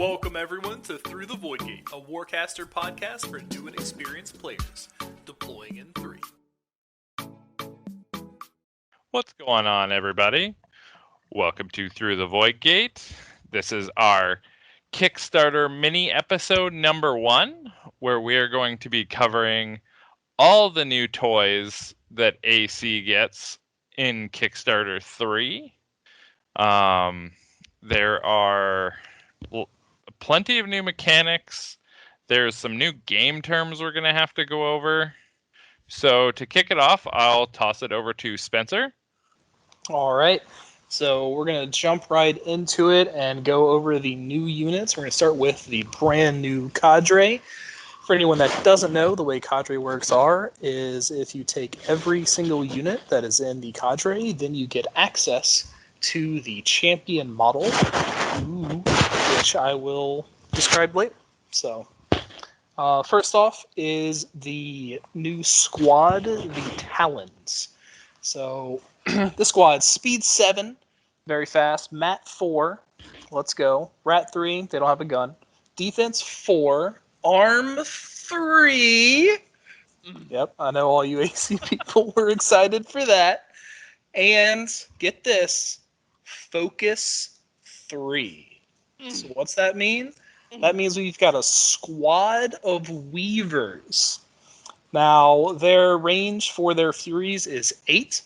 Welcome everyone to Through the Void Gate, a Warcaster podcast for new and experienced players. Deploying in 3. What's going on, everybody? Welcome to Through the Void Gate. This is our Kickstarter mini episode number 1, where we are going to be covering all the new toys that AC gets in Kickstarter 3. There are plenty of new mechanics. There's some new game terms we're going to have to go over. So to kick it off, I'll toss it over to Spencer. All right. So we're going to jump right into it and go over the new units. We're going to start with the brand new cadre. For anyone that doesn't know, the way cadre works is if you take every single unit that is in the cadre, then you get access to the champion model, which I will describe later. So first off is the new squad, the Talons. So this squad's speed 7, very fast. Mat 4, let's go. Rat 3, they don't have a gun. Defense 4, arm 3. Yep, I know all you AC people were excited for that. And get this, focus 3. So what's that mean? That means we've got a squad of weavers. Now, their range for their Furies is 8.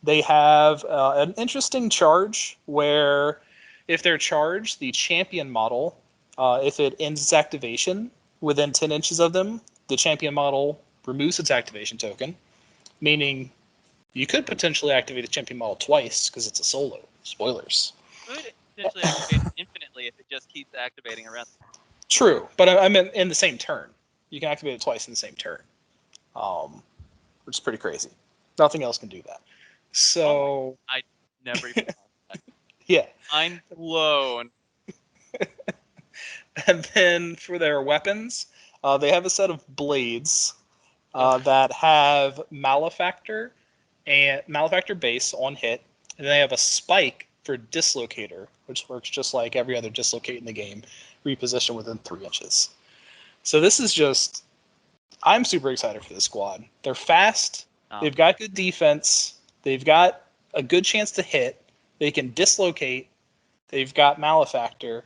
They have an interesting charge where if they're charged, the champion model, if it ends its activation within 10 inches of them, the champion model removes its activation token, meaning you could potentially activate the champion model twice because it's a solo. Spoilers. Could potentially activate infinitely if it just keeps activating around. True, but I mean in the same turn. You can activate it twice in the same turn, which is pretty crazy. Nothing else can do that. So I never even thought that. Yeah. I'm blown. And then for their weapons, they have a set of blades that have Malefactor and Malefactor base on hit, and they have a spike for Dislocator, which works just like every other Dislocate in the game, reposition within 3 inches. So this is just, I'm super excited for this squad. They're fast, they've got good defense, they've got a good chance to hit, they can dislocate, they've got Malefactor,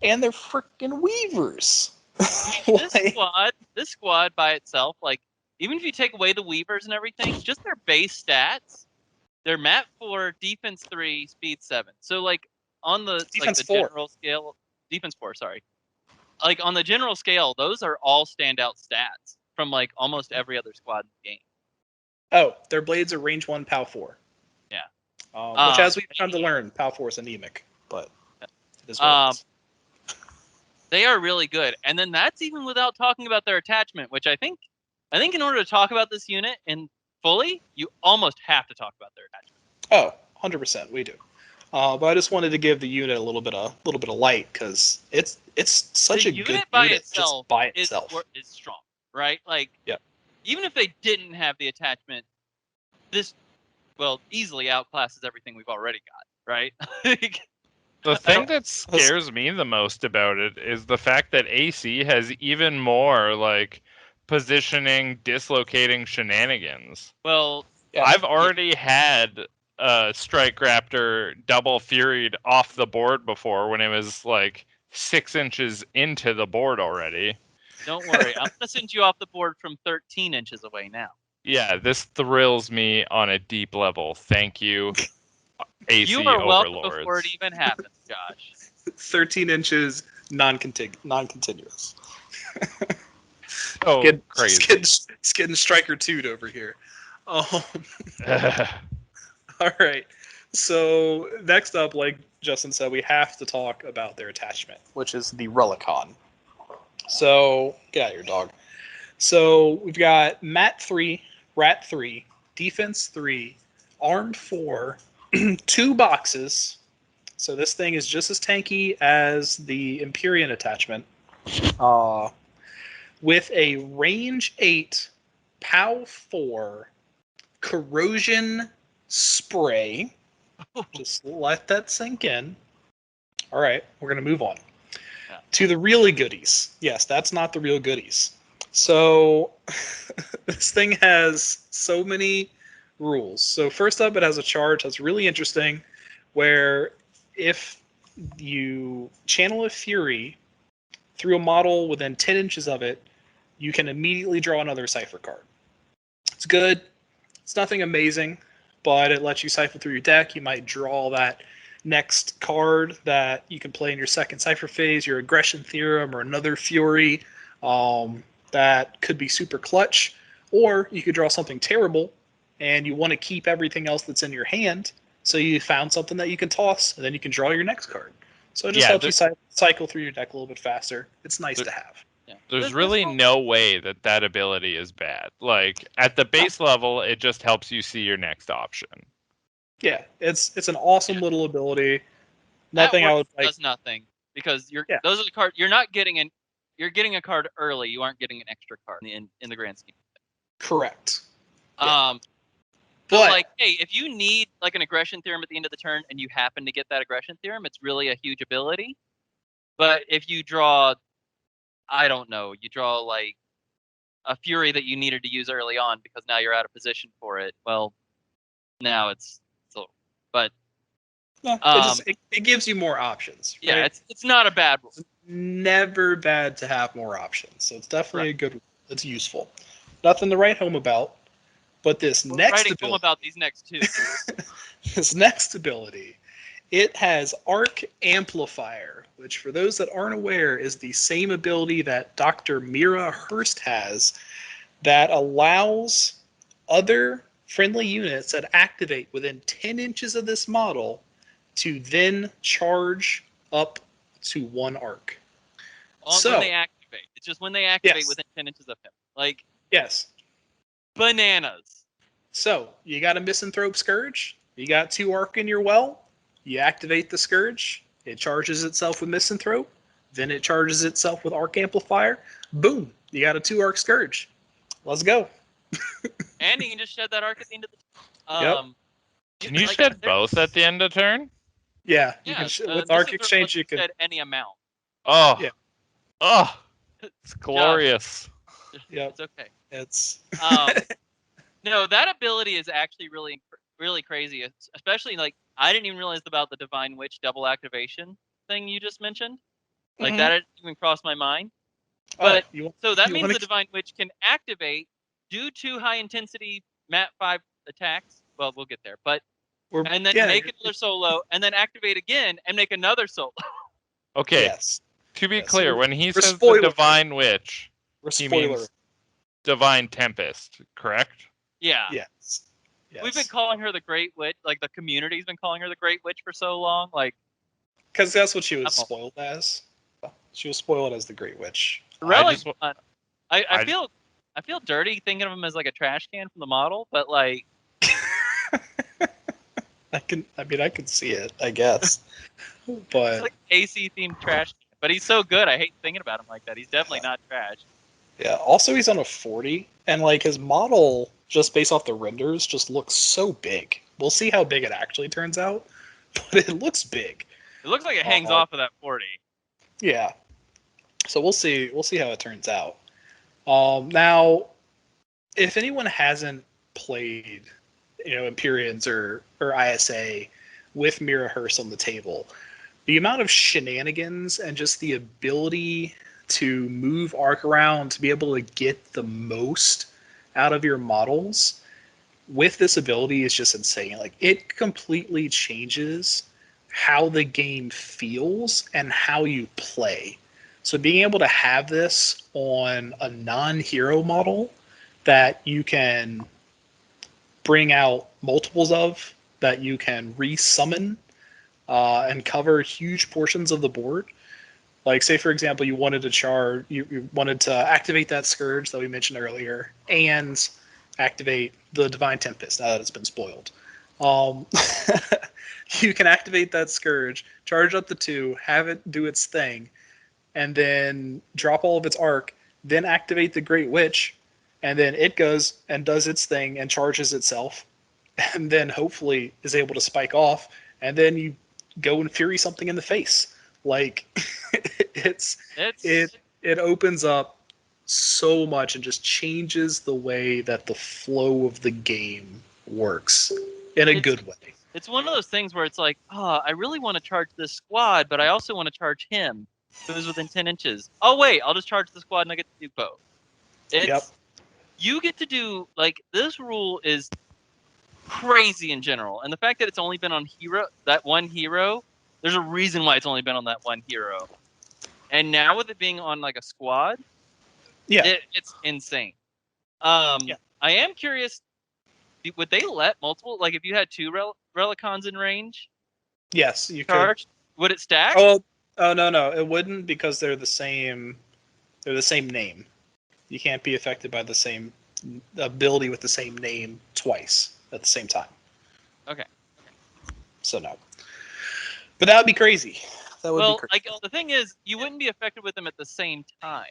and they're freaking weavers. This squad by itself, like, even if you take away the weavers and everything, just their base stats, they're Mat 4, Defense 3, Speed 7. So, like, on the, general scale, Defense 4, sorry. Like, on the general scale, those are all standout stats from, like, almost every other squad in the game. Oh, their blades are range 1, POW 4. Yeah. Which, as we've come to learn, POW 4 is anemic, but it is what it is. They are really good. And then that's even without talking about their attachment, which I think in order to talk about this unit in fully, you almost have to talk about their attachment. Oh, 100%, we do. But I just wanted to give the unit a little bit of light because it's such a good unit by itself. By itself is strong, right? Like, yeah. Even if they didn't have the attachment, this easily outclasses everything we've already got, right? The thing that scares me the most about it is the fact that AC has even more like positioning, dislocating shenanigans. Well, yeah, I've already had Strike Raptor double furied off the board before when it was like 6 inches into the board already. Don't worry, I'm gonna send you off the board from 13 inches away now. Yeah, this thrills me on a deep level. Thank you, AC You are welcome overlords. before it even happens, Josh. 13 inches non-continuous. Oh, crazy. It's getting Striker 2'd over here. All right. So next up, like Justin said, we have to talk about their attachment, which is the Relicon. So get out of here, dog. So we've got Mat 3, Rat 3, Defense 3, Armed 4, 2 boxes. So this thing is just as tanky as the Empyrean attachment. With a range 8, POW 4, corrosion spray. Just let that sink in. All right, we're going to move on. To the really goodies. Yes, that's not the real goodies. So this thing has so many rules. So first up, it has a charge that's really interesting, where if you channel a Fury through a model within 10 inches of it, you can immediately draw another Cipher card. It's good. It's nothing amazing, but it lets you siphon through your deck. You might draw that next card that you can play in your second Cipher phase, your Aggression Theorem, or another Fury. That could be super clutch, or you could draw something terrible and you want to keep everything else that's in your hand, so you found something that you can toss, and then you can draw your next card. So it just helps you cycle through your deck a little bit faster. It's nice to have. Yeah. There's really no way that ability is bad. Like, at the base level, it just helps you see your next option. Yeah, it's an awesome little ability. Nothing I would like. Does nothing, because those are the cards you're not getting You're getting a card early. You aren't getting an extra card in the grand scheme. Correct. Yeah. But like, hey, if you need like an Aggression Theorem at the end of the turn and you happen to get that Aggression Theorem, it's really a huge ability. But if you draw, I don't know, you draw like a Fury that you needed to use early on because now you're out of position for it. Well, now it's so. But yeah, it gives you more options. Right? Yeah, it's not a bad rule. It's never bad to have more options. So it's definitely a good rule. It's useful. Nothing to write home about. But this next ability, home about these next two. This next ability, it has Arc Amplifier, which for those that aren't aware is the same ability that Dr. Mira Hurst has, that allows other friendly units that activate within 10 inches of this model to then charge up to 1 arc. When they activate. It's just when they activate within 10 inches of him. Like, yes. Bananas. So, you got a Misanthrope Scourge, you got 2 arc in your well, you activate the Scourge, it charges itself with Misanthrope, then it charges itself with Arc Amplifier, boom, you got a 2 arc Scourge. Let's go. And you can just shed that arc at the end of the turn. Can you shed both at the end of turn? Yeah, you can with Arc Exchange you can shed any amount. Oh. Yeah. Oh. It's glorious. Yeah. It's okay. It's no, that ability is actually really, really crazy. Especially like I didn't even realize about the Divine Witch double activation thing you just mentioned. Like that didn't even cross my mind. But so that means the Divine Witch can activate, do 2 high intensity Mat 5 attacks. Well, we'll get there. But and then make another solo, and then activate again and make another solo. Okay. Yes. To be clear, when he says the Divine Witch, he means Divine Tempest, correct? Yeah. Yes. We've been calling her the Great Witch. Like the community's been calling her the Great Witch for so long. Like, because that's what she was spoiled as. She was spoiled as the Great Witch. Really? I feel dirty thinking of him as like a trash can from the model, but like. I can see it, I guess. But it's like AC themed trash can. But he's so good. I hate thinking about him like that. He's definitely not trash. Yeah. Also, he's on a 40, and like his model, just based off the renders, just looks so big. We'll see how big it actually turns out, but it looks big. It looks like it hangs off of that 40. Yeah. So we'll see. We'll see how it turns out. Now, if anyone hasn't played, Empyreans or ISA with Mira Hurst on the table, the amount of shenanigans and just the ability to move arc around to be able to get the most out of your models with this ability is just insane. Like, it completely changes how the game feels and how you play. So being able to have this on a non-hero model that you can bring out multiples of, that you can resummon and cover huge portions of the board. Like, say, for example, you wanted to you wanted to activate that Scourge that we mentioned earlier and activate the Divine Tempest now that it's been spoiled. You can activate that Scourge, charge up the 2, have it do its thing, and then drop all of its arc, then activate the Great Witch, and then it goes and does its thing and charges itself, and then hopefully is able to spike off, and then you go and Fury something in the face. Like, it's It's it opens up so much and just changes the way that the flow of the game works in a good way. it's one of those things where it's like, oh, I really want to charge this squad, but I also want to charge him, who's within 10 inches. Oh wait, I'll just charge the squad and I get to do both. Yep. You get to do, like, this rule is crazy in general, and the fact that it's only been on that one hero, there's a reason why it's only been on that one hero. And now with it being on like a squad, Yeah. it's insane. Yeah. I am curious, would they let multiple, like if you had two Relicons in range Yes, you could. charged, would it stack? Oh no, it wouldn't, because they're the same name. You can't be affected by the same ability with the same name twice at the same time. Okay. So no. But that would be crazy. That would be Well, crazy. the thing is, you wouldn't be affected with them at the same time.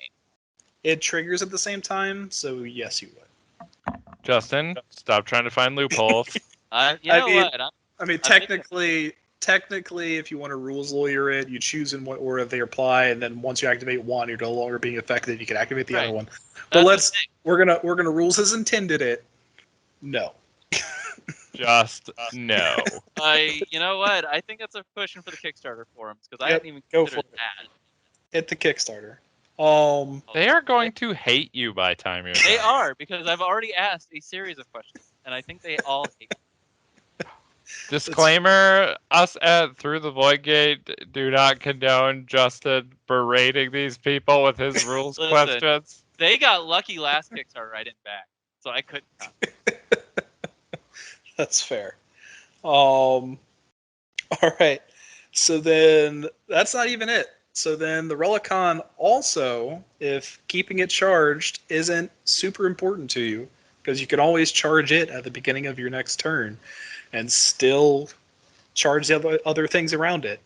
It triggers at the same time, so yes, you would. Justin, stop trying to find loopholes. You know what? I mean, technically, if you want to rules lawyer it, you choose in what order they apply, and then once you activate one, you're no longer being affected. You can activate the other one. But we're gonna rules as intended it. No. Just no. You know what? I think that's a pushing for the Kickstarter forums, because I Yep, hadn't even go considered for it. that. Hit the Kickstarter. They are going to hate you by the time you're They done. are, because I've already asked a series of questions, and I think they all hate me. Disclaimer, us at Through the Void Gate do not condone Justin berating these people with his rules Listen. questions. They got lucky last Kickstarter I didn't back, so I couldn't. That's fair. All right. So then that's not even it. So then the Relicon also, if keeping it charged isn't super important to you, because you can always charge it at the beginning of your next turn and still charge the other things around it,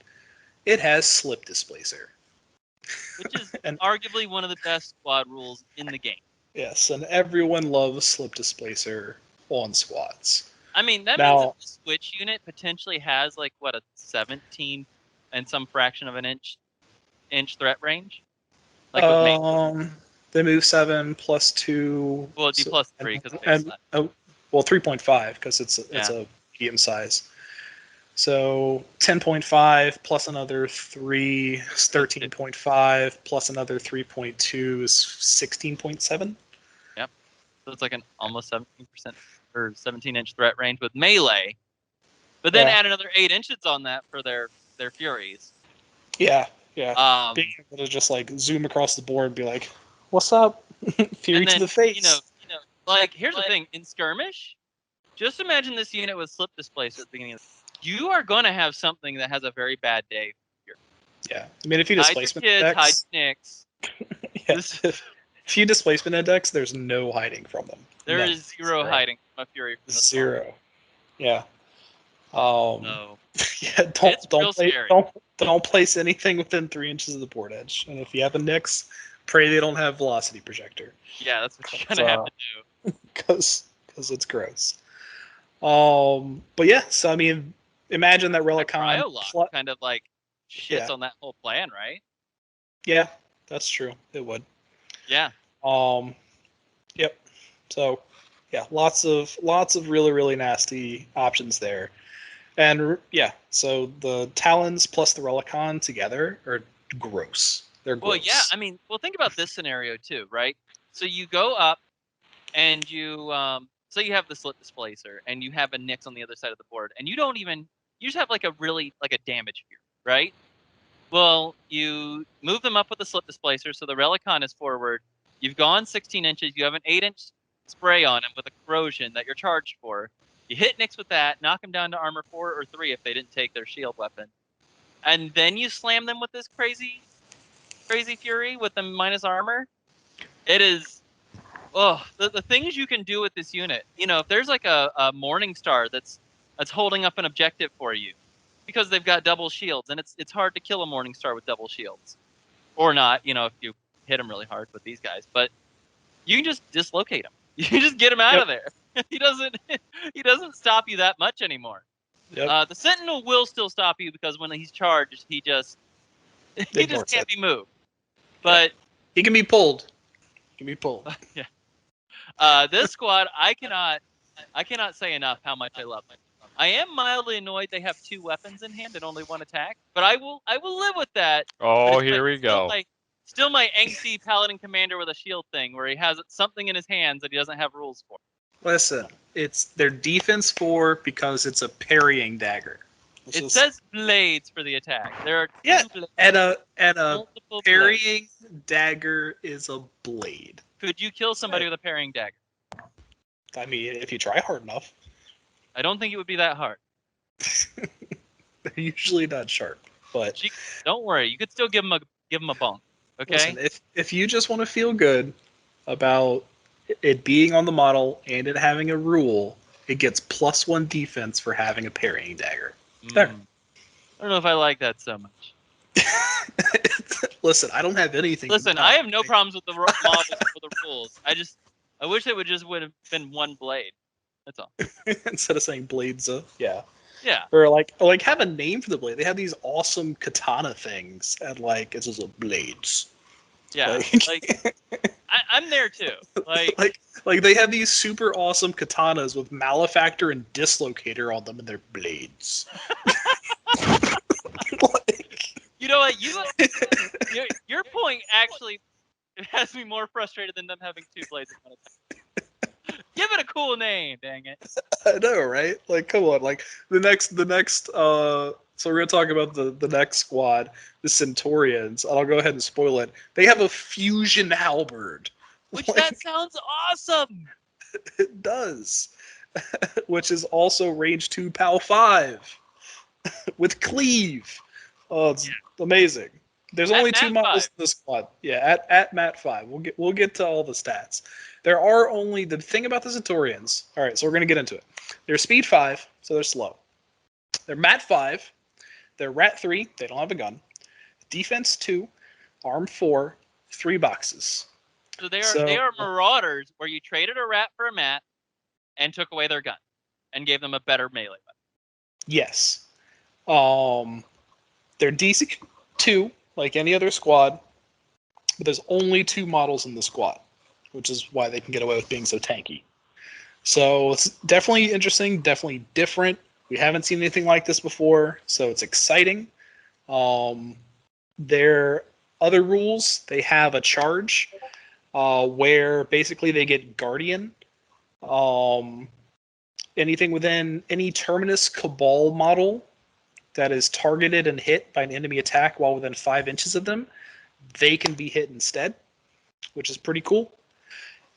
it has Slip Displacer. Which is And- arguably one of the best squad rules in the game. Yes, and everyone loves Slip Displacer on squads. I mean, that Now- means that the Switch unit potentially has like what, a 17 and some fraction of an inch threat range. Like with me. They move 7 plus 2. Well, it'd be plus 3 because and 3.5 because it's a medium size. So 10.5 plus another 3 is 13.5 plus another 3.2 is 16.7. So it's like an almost 17% or 17-inch threat range with melee. But then Yeah. add another 8 inches on that for their Furies. Yeah. Being able to just like zoom across the board and be like, "What's up?" Fury And then, to the face. You know, like here's the thing: in skirmish, just imagine this unit with Slip Displacer at the beginning. You are going to have something that has a very bad day. Yeah, I mean, if you Hide your displacement kids, hide index, Nicks. yeah, if you displacement index, there's no hiding from them. There None. is zero hiding from a Fury. From the Zero. Yeah. No. Yeah. It's real scary. Don't place anything within 3 inches of the board edge. And if you have a Nyx, pray they don't have velocity projector, Yeah, that's what you're gonna have to do. because it's gross. But yeah. So I mean, imagine that Relicon. Cryolock kind of like shits Yeah. on that whole plan, right? Yeah, that's true. It would. Yeah. Yep. So, yeah, lots of really, really nasty options there. And yeah, so the Talons plus the Relicon together are gross. They're gross. Well, yeah. I mean, think about this scenario too, right? So you go up, and you so you have the Slip Displacer, and you have a Nyx on the other side of the board, and you just have like a damage fear, right? Well, you move them up with the Slip Displacer, so the Relicon is forward. You've gone 16 inches. You have an 8-inch spray on him with a corrosion that you're charged for. You hit Nyx with that, knock him down to armor 4 or 3 if they didn't take their shield weapon. And then you slam them with this crazy Fury with the minus armor. It is... Oh, the things you can do with this unit. You know, if there's like a Morning Star that's holding up an objective for you, because they've got double shields, and it's hard to kill a Morning Star with double shields. Or not, if you hit him really hard with these guys. But you can just dislocate him. You just get him out of there. He doesn't stop you that much anymore. Yep. The Sentinel will still stop you, because when he's charged, he just He Ignore just can't it. be moved. But He can be pulled. He can be pulled. this squad, I cannot say enough how much I love them. I am mildly annoyed they have 2 weapons in hand and only 1 attack, but I will live with that. Oh, But it's here we go. Still my angsty paladin commander with a shield thing where he has something in his hands that he doesn't have rules for. Listen, it's their defense 4 because it's a parrying dagger. It says blades for the attack. There are 2 blades. and a Multiple blades. parrying dagger is a blade. Could you kill somebody with a parrying dagger? I mean, if you try hard enough. I don't think it would be that hard. They're usually not sharp, but Don't worry, you could still give him a bump. Okay. listen, if you just want to feel good about it being on the model and it having a rule, it gets +1 defense for having a parrying dagger. There. I don't know if I like that so much. Listen, I don't have anything. Listen, I have no problems with the models or the rules. I wish it would have been 1 blade. That's all. Instead of saying blades, yeah. Yeah. Or like have a name for the blade. They have these awesome katana things, and like it's just blades. Yeah. I'm there too. Like they have these super awesome katanas with malefactor and dislocator on them, and they're blades. You know what? Your point actually has me more frustrated than them having 2 blades in one attack. Give it a cool name, dang it. I know, right? Like, come on. Like the next so we're gonna talk about the next squad, the Centaurians, and I'll go ahead and spoil it. They have a fusion halberd. Which that sounds awesome. It does. Which is also range 2 POW 5 with cleave. Oh, it's amazing. There's only 2 models in the squad. Yeah, at Mat 5. We'll get to all the stats. There are only the thing about the Centaurians. All right, so we're gonna get into it. They're speed 5, so they're slow. They're Mat 5. They're Rat 3. They don't have a gun. Defense 2, Arm 4, 3 boxes. So they are marauders where you traded a rat for a mat and took away their gun and gave them a better melee weapon. Yes. They're DC 2, like any other squad, but there's only 2 models in the squad, which is why they can get away with being so tanky. So it's definitely interesting, definitely different. We haven't seen anything like this before, so it's exciting. Their other rules, they have a charge where basically they get Guardian. Anything within any Terminus Cabal model that is targeted and hit by an enemy attack while within 5 inches of them, they can be hit instead, which is pretty cool.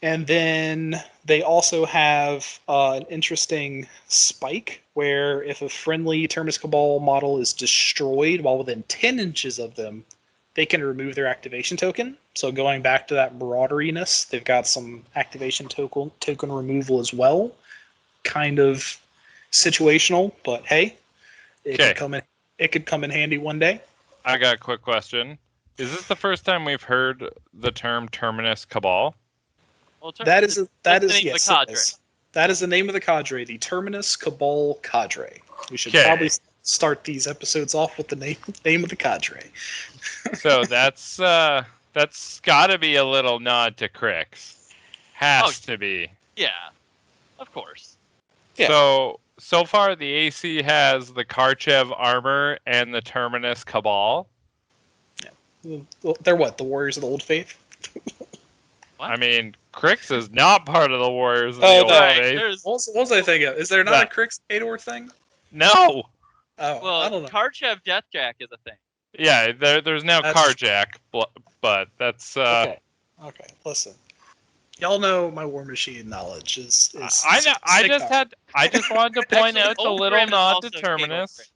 And then they also have an interesting spike where if a friendly Terminus Cabal model is destroyed while within 10 inches of them, they can remove their activation token. So going back to that marauderiness, they've got some activation token removal as well. Kind of situational, but hey, it could come in handy one day. I got a quick question. Is this the first time we've heard the term Terminus Cabal? Well, That is the name of the cadre, the Terminus Cabal cadre. We should probably start these episodes off with the name of the cadre. So that's got to be a little nod to Crix. Has to be. Yeah, of course. Yeah. So far the AC has the Karchev armor and the Terminus Cabal. Yeah. They're what? The Warriors of the Old Faith? What? I mean, Crix is not part of the Warriors of the Old Faith. What was I thinking of? Is there not a Crix Ador thing? No. Oh, well, I don't know. Karchev Deathjack is a thing. Yeah, there's now Karjack, but that's Okay, listen. Y'all know my War Machine knowledge is I know. I just wanted to point out the little nod to Terminus.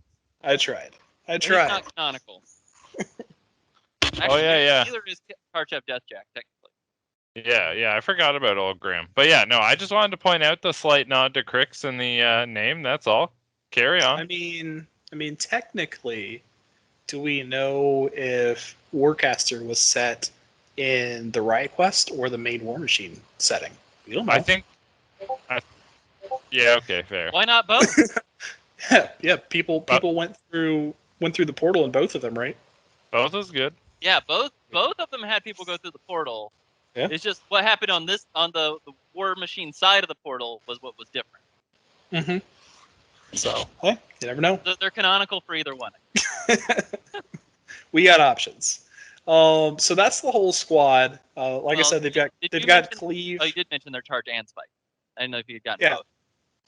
I tried. It's not canonical. Actually, yeah. Neither is Karchev Deathjack, technically. Yeah, I forgot about Old Grim. But yeah, no, I just wanted to point out the slight nod to Crix in the name. That's all. Carry on. I mean, technically, do we know if Warcaster was set in the Riot Quest or the main War Machine setting? We don't know. I think. Yeah. Okay. Fair. Why not both? yeah. People went through the portal in both of them, right? Both is good. Yeah, both of them had people go through the portal. Yeah. It's just what happened on the War Machine side of the portal was what was different. Mm-hmm. So, hey, you never know. They're canonical for either one. We got options. So that's the whole squad. Like I said, they've got Cleave. Oh, you did mention their charge and spike. I didn't know if you had gotten both.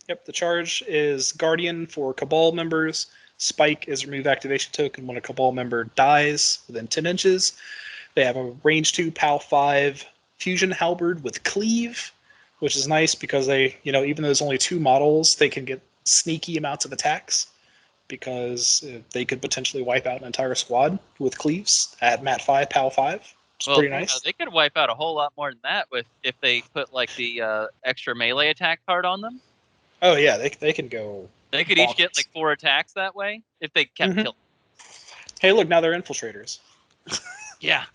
Yep, the charge is Guardian for Cabal members. Spike is remove activation token when a Cabal member dies within 10 inches. They have a range 2 POW 5 fusion halberd with cleave, which is nice because they, even though there's only 2 models, they can get sneaky amounts of attacks because they could potentially wipe out an entire squad with cleaves at Mat 5 POW 5. It's pretty nice. They could wipe out a whole lot more than that if they put like the extra melee attack card on them. Oh yeah, they can go. They could each get like 4 attacks that way if they kept killing. Hey, look, now they're infiltrators. Yeah.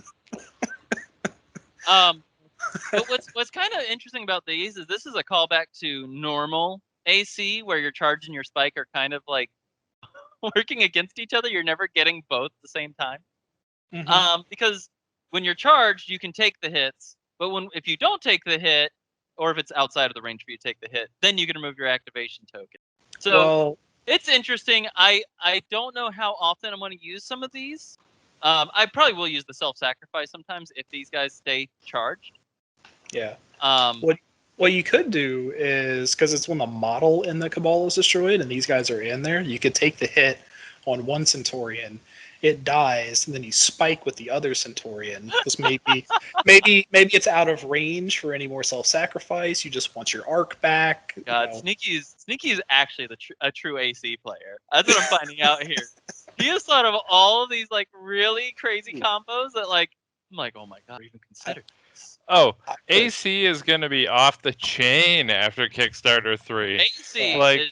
But what's kind of interesting about these is this is a callback to normal AC where your charge and your spike are kind of like working against each other. You're never getting both at the same time. Because when you're charged, you can take the hits, but if you don't take the hit, or if it's outside of the range for you to take the hit, then you can remove your activation token. So it's interesting. I don't know how often I'm going to use some of these. I probably will use the self-sacrifice sometimes if these guys stay charged. Yeah. What you could do is, because it's when the model in the Cabal is destroyed and these guys are in there, you could take the hit on one Centaurian, it dies, and then you spike with the other Centaurian. Because maybe it's out of range for any more self-sacrifice. You just want your arc back. God, Sneaky is actually a true AC player. That's what I'm finding out here. He has thought of all of these like really crazy combos that I'm like, oh my god, even considered. Oh, AC is going to be off the chain after Kickstarter 3. AC, I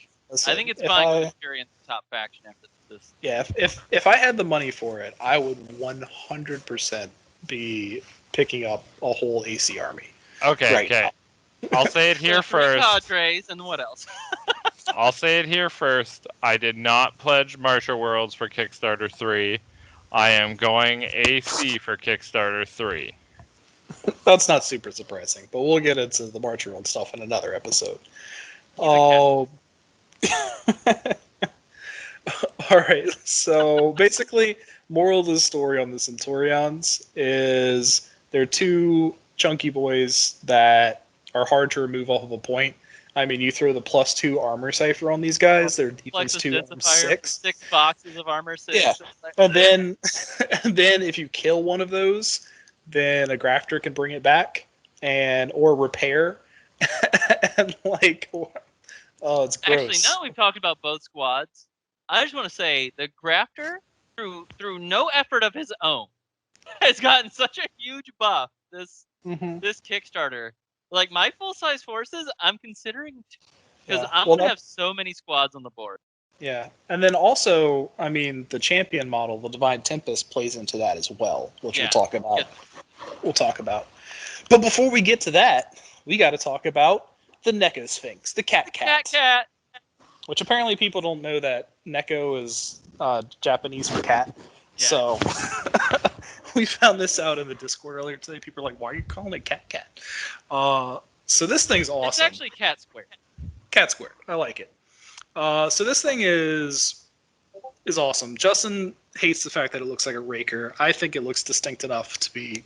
think it's fine to experience the top faction after this. Yeah, if I had the money for it, I would 100% be picking up a whole AC army. Okay. Now. I'll say it here first. Cadres, and what else? I'll say it here first. I did not pledge Martial Worlds for Kickstarter 3. I am going AC for Kickstarter 3. That's not super surprising, but we'll get into the Martial World stuff in another episode. Oh. All right, so basically, moral of the story on the Centurions is they're 2 chunky boys that are hard to remove off of a point. I mean, you throw the +2 armor cipher on these guys, they're defense 2, 6. 6 boxes of armor 6. Yeah, and then if you kill one of those, then a grafter can bring it back or repair. And it's gross. Actually, now we've talked about both squads. I just want to say the grafter, through no effort of his own, has gotten such a huge buff this Kickstarter. Like my full size forces, I'm considering because I'm gonna have so many squads on the board. Yeah, and then also, I mean, the champion model, the Divine Tempest, plays into that as well, which we'll talk about. Yeah. We'll talk about. But before we get to that, we got to talk about the Neko Sphinx, the cat. Which apparently people don't know that Neko is Japanese for cat. Yeah. So we found this out in the Discord earlier today. People are like, "Why are you calling it cat?" So this thing's awesome. It's actually cat square. Cat square. I like it. So this thing is awesome. Justin hates the fact that it looks like a raker. I think it looks distinct enough to be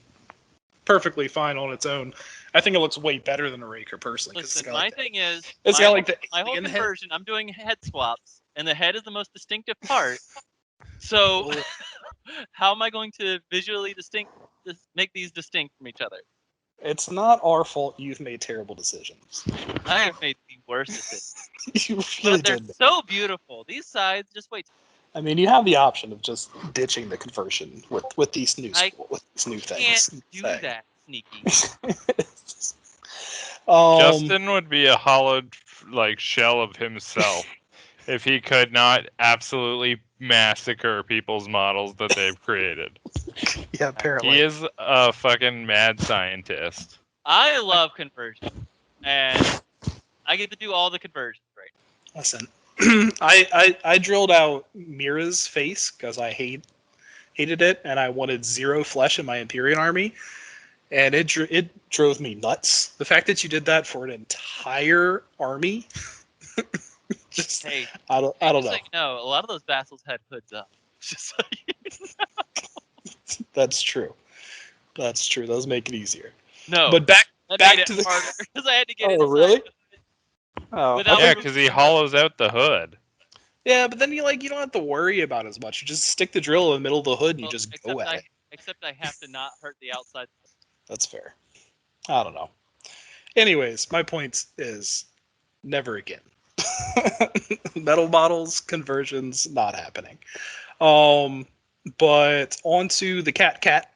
perfectly fine on its own. I think it looks way better than a raker personally. Listen, my thing is, my whole conversion, I'm doing head swaps, and the head is the most distinctive part. So how am I going to visually make these distinct from each other? It's not our fault you've made terrible decisions. I have made the worst decisions. You really they're did. So beautiful. These sides, just wait. I mean, you have the option of just ditching the conversion with these new things. Can't do that, Sneaky. Justin would be a hollowed shell of himself if he could not absolutely massacre people's models that they've created. Yeah, apparently. He is a fucking mad scientist. I love conversion, and I get to do all the conversions right. Listen, I drilled out Mira's face because I hate hated it, and I wanted 0 flesh in my Empyrean army, and it drove me nuts. The fact that you did that for an entire army, just Hey, I don't know. So you know, a lot of those vassals had hoods up. Just so That's true. That's true. Those make it easier. no, But back that back made it to the. harder because I had to get Oh, inside. really? Oh, Without Yeah, okay. because he hollows out the hood. Yeah, but then you don't have to worry about as much. You just stick the drill in the middle of the hood and you Well, just except go at it. Except I have to not hurt the outside. That's fair. I don't know. Anyways, my point is never again. Metal models, conversions, not happening. But onto the cat.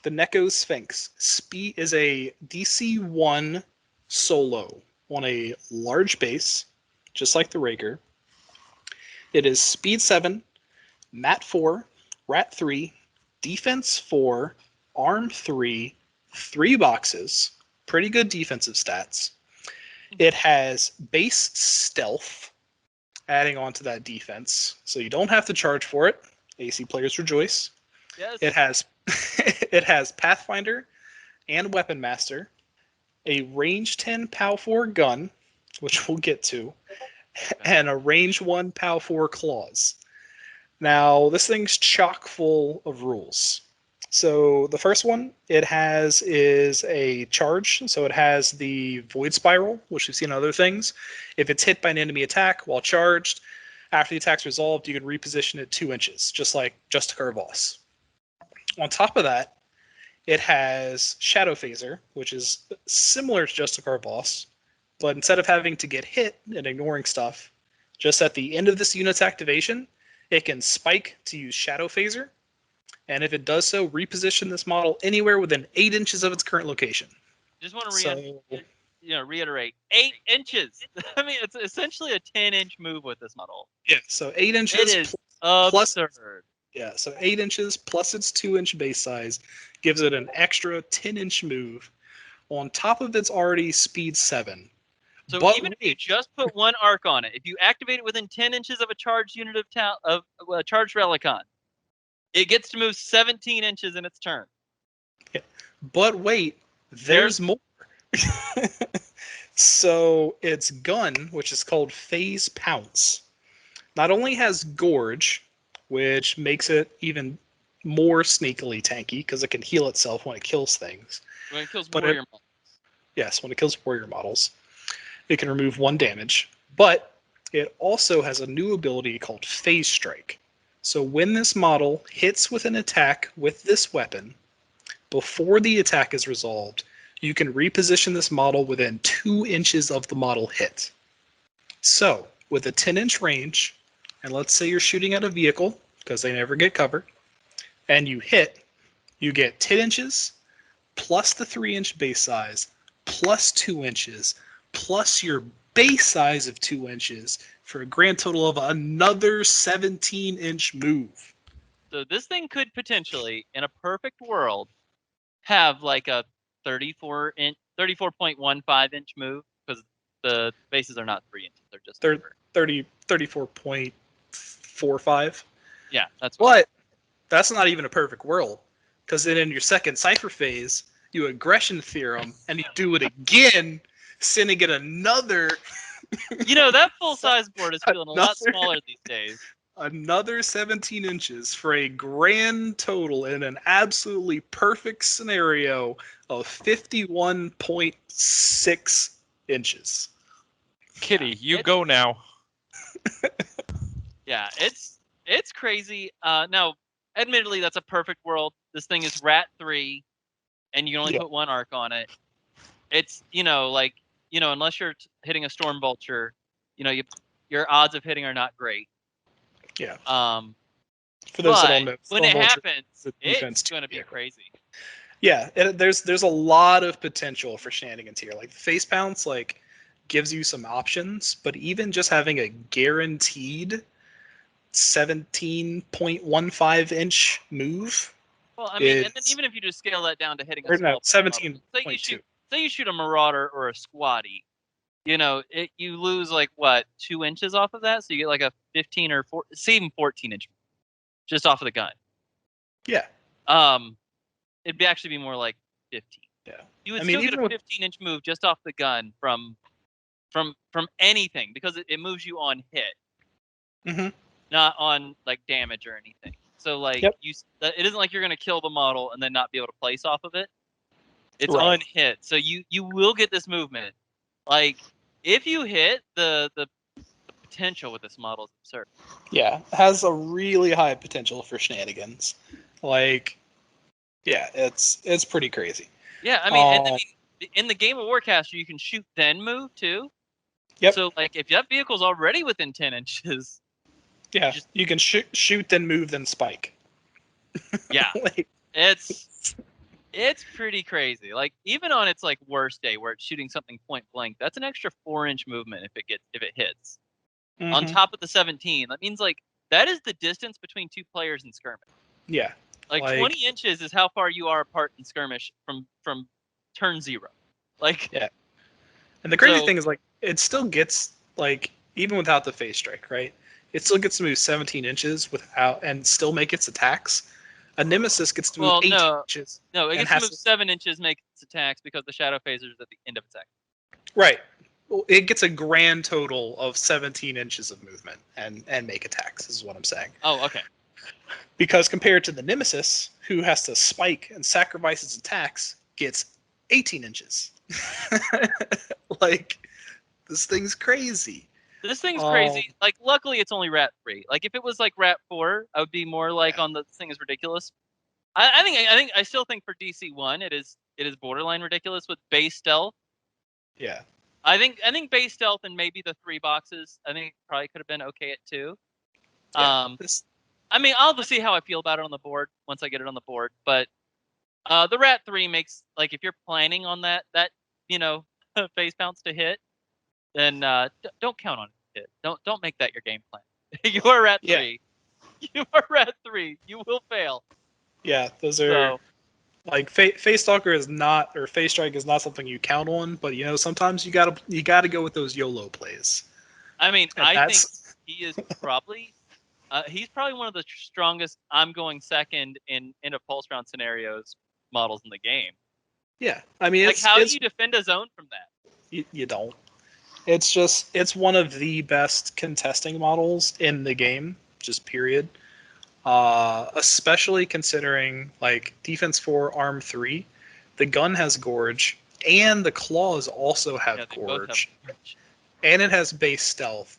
The Neko Sphinx. Speed is a DC-1 solo on a large base, just like the Raker. It is Speed 7, Mat 4, Rat 3, Defense 4, Arm 3, 3 boxes. Pretty good defensive stats. It has base stealth, adding on to that defense, so you don't have to charge for it. AC players rejoice. Yes. It has it has Pathfinder and Weapon Master, a range 10 POW 4 gun, which we'll get to, and a range 1 POW 4 claws. Now, this thing's chock full of rules. So the first one it has is a charge. So it has the Void Spiral, which we've seen in other things. If it's hit by an enemy attack while charged, after the attack's resolved, you can reposition it 2 inches, just like Justicar Voss. On top of that, it has Shadow Phaser, which is similar to Justicar Voss, but instead of having to get hit and ignoring stuff, just at the end of this unit's activation, it can spike to use Shadow Phaser, and if it does so, reposition this model anywhere within 8 inches of its current location. Just want to reiterate 8 inches. I mean, it's essentially a 10-inch move with this model. Yeah, so 8 inches. It is plus, absurd. yeah, so 8 inches plus its 2-inch base size gives it an extra 10-inch move on top of its already speed 7. So but even if you just put 1 arc on it, if you activate it within 10 inches of a charged unit of charged Relicon, it gets to move 17 inches in its turn. Yeah. But wait, there's more. So its gun, which is called Phase Pounce, not only has Gorge, which makes it even more sneakily tanky because it can heal itself when it kills things. When it kills warrior models. Yes, when it kills warrior models. It can remove 1 damage, but it also has a new ability called Phase Strike. So when this model hits with an attack with this weapon, before the attack is resolved, you can reposition this model within 2 inches of the model hit. So, with a 10-inch range, and let's say you're shooting at a vehicle, because they never get cover, and you hit, you get 10 inches, plus the 3-inch base size, plus 2 inches, plus your base size of 2 inches, for a grand total of another 17-inch move. So this thing could potentially, in a perfect world, have like a 34.15 inch move, because the bases are not 3 inches; they're just 34.45. Yeah, that's what. But that's not even a perfect world, because then in your second cipher phase, you aggression theorem, and you do it again, sending it another. That full size board is feeling a lot smaller these days. Another 17 inches for a grand total in an absolutely perfect scenario of 51.6 inches. Kitty, you go now. Yeah, it's crazy. Now, admittedly, that's a perfect world. This thing is Rat 3, and you can only put 1 arc on it. It's, unless you're hitting a Storm Vulture, your odds of hitting are not great. Yeah. For those that don't know, when it happens, it's going to be crazy. Yeah, there's a lot of potential for shenanigans here. Like the Face Pounce, gives you some options, but even just having a guaranteed 17.15 inch move. Well, I mean, and then even if you just scale that down to hitting a small 17.2. Say you shoot a Marauder or a Squatty, you lose 2 inches off of that, so you get a 15 or even 14 inch just off of the gun. Yeah. It'd actually be more like 15. Yeah. You would I mean, still get even a with 15-inch move just off the gun from anything because it moves you on hit, Mhm. not on like damage or anything. So like Yep. it isn't like you're gonna kill the model and then not be able to place off of it. It's Right. on hit, so you will get this movement. Like if you hit the potential with this model is absurd. Yeah, has a really high potential for shenanigans. Like, yeah, it's pretty crazy. Yeah, I mean, in the game of Warcaster, you can shoot then move too. Yep. So like if that vehicle's already within 10 inches, Yeah, you can shoot, then move, then spike. yeah, Like, it's pretty crazy. Like even on its like worst day where it's shooting something point blank, that's an extra 4-inch movement if it hits. On mhm. top of the 17, that means like that is the distance between two players in skirmish. Yeah. Like 20 inches is how far you are apart in skirmish from turn 0. Like yeah. And the crazy so- thing is, like, it still gets, like, even without the phase strike, right? It still gets to move 17 inches without, and still make its attacks. A Nemesis gets to move well, 18 no, inches. no, it and gets to has move 7 inches, make its attacks because the shadow phaser is at the end of attack. Right. Well, it gets a grand total of 17 inches of movement and make attacks, is what I'm saying. Oh, okay. Because compared to the Nemesis, who has to spike and sacrifice its attacks, gets 18 inches. Like, this thing's crazy. This thing's crazy. Like, luckily, it's only Rat 3. Like, if it was like Rat 4, I would be more like on the this thing is ridiculous. I still think for DC 1, it is borderline ridiculous with base stealth. Yeah. I think base stealth and maybe the 3 boxes. I think it probably could have been okay at 2. Yeah. I mean, I'll have to see how I feel about it on the board once I get it on the board. But the Rat 3 makes like if you're planning on that face bounce to hit, then don't count on it to hit. Don't make that your game plan. You are Rat 3. You are Rat 3. You will fail. Yeah, those are like face stalker is not, or face strike is not something you count on, but sometimes you gotta go with those YOLO plays. I mean, And I think he is probably he's probably one of the strongest I'm going second in a pulse round scenarios models in the game. Yeah, I mean, like how do you defend a zone from that? You don't. It's one of the best contesting models in the game, just period. Especially considering like defense 4, arm 3, the gun has gorge, and the claws also have gorge, and it has base stealth.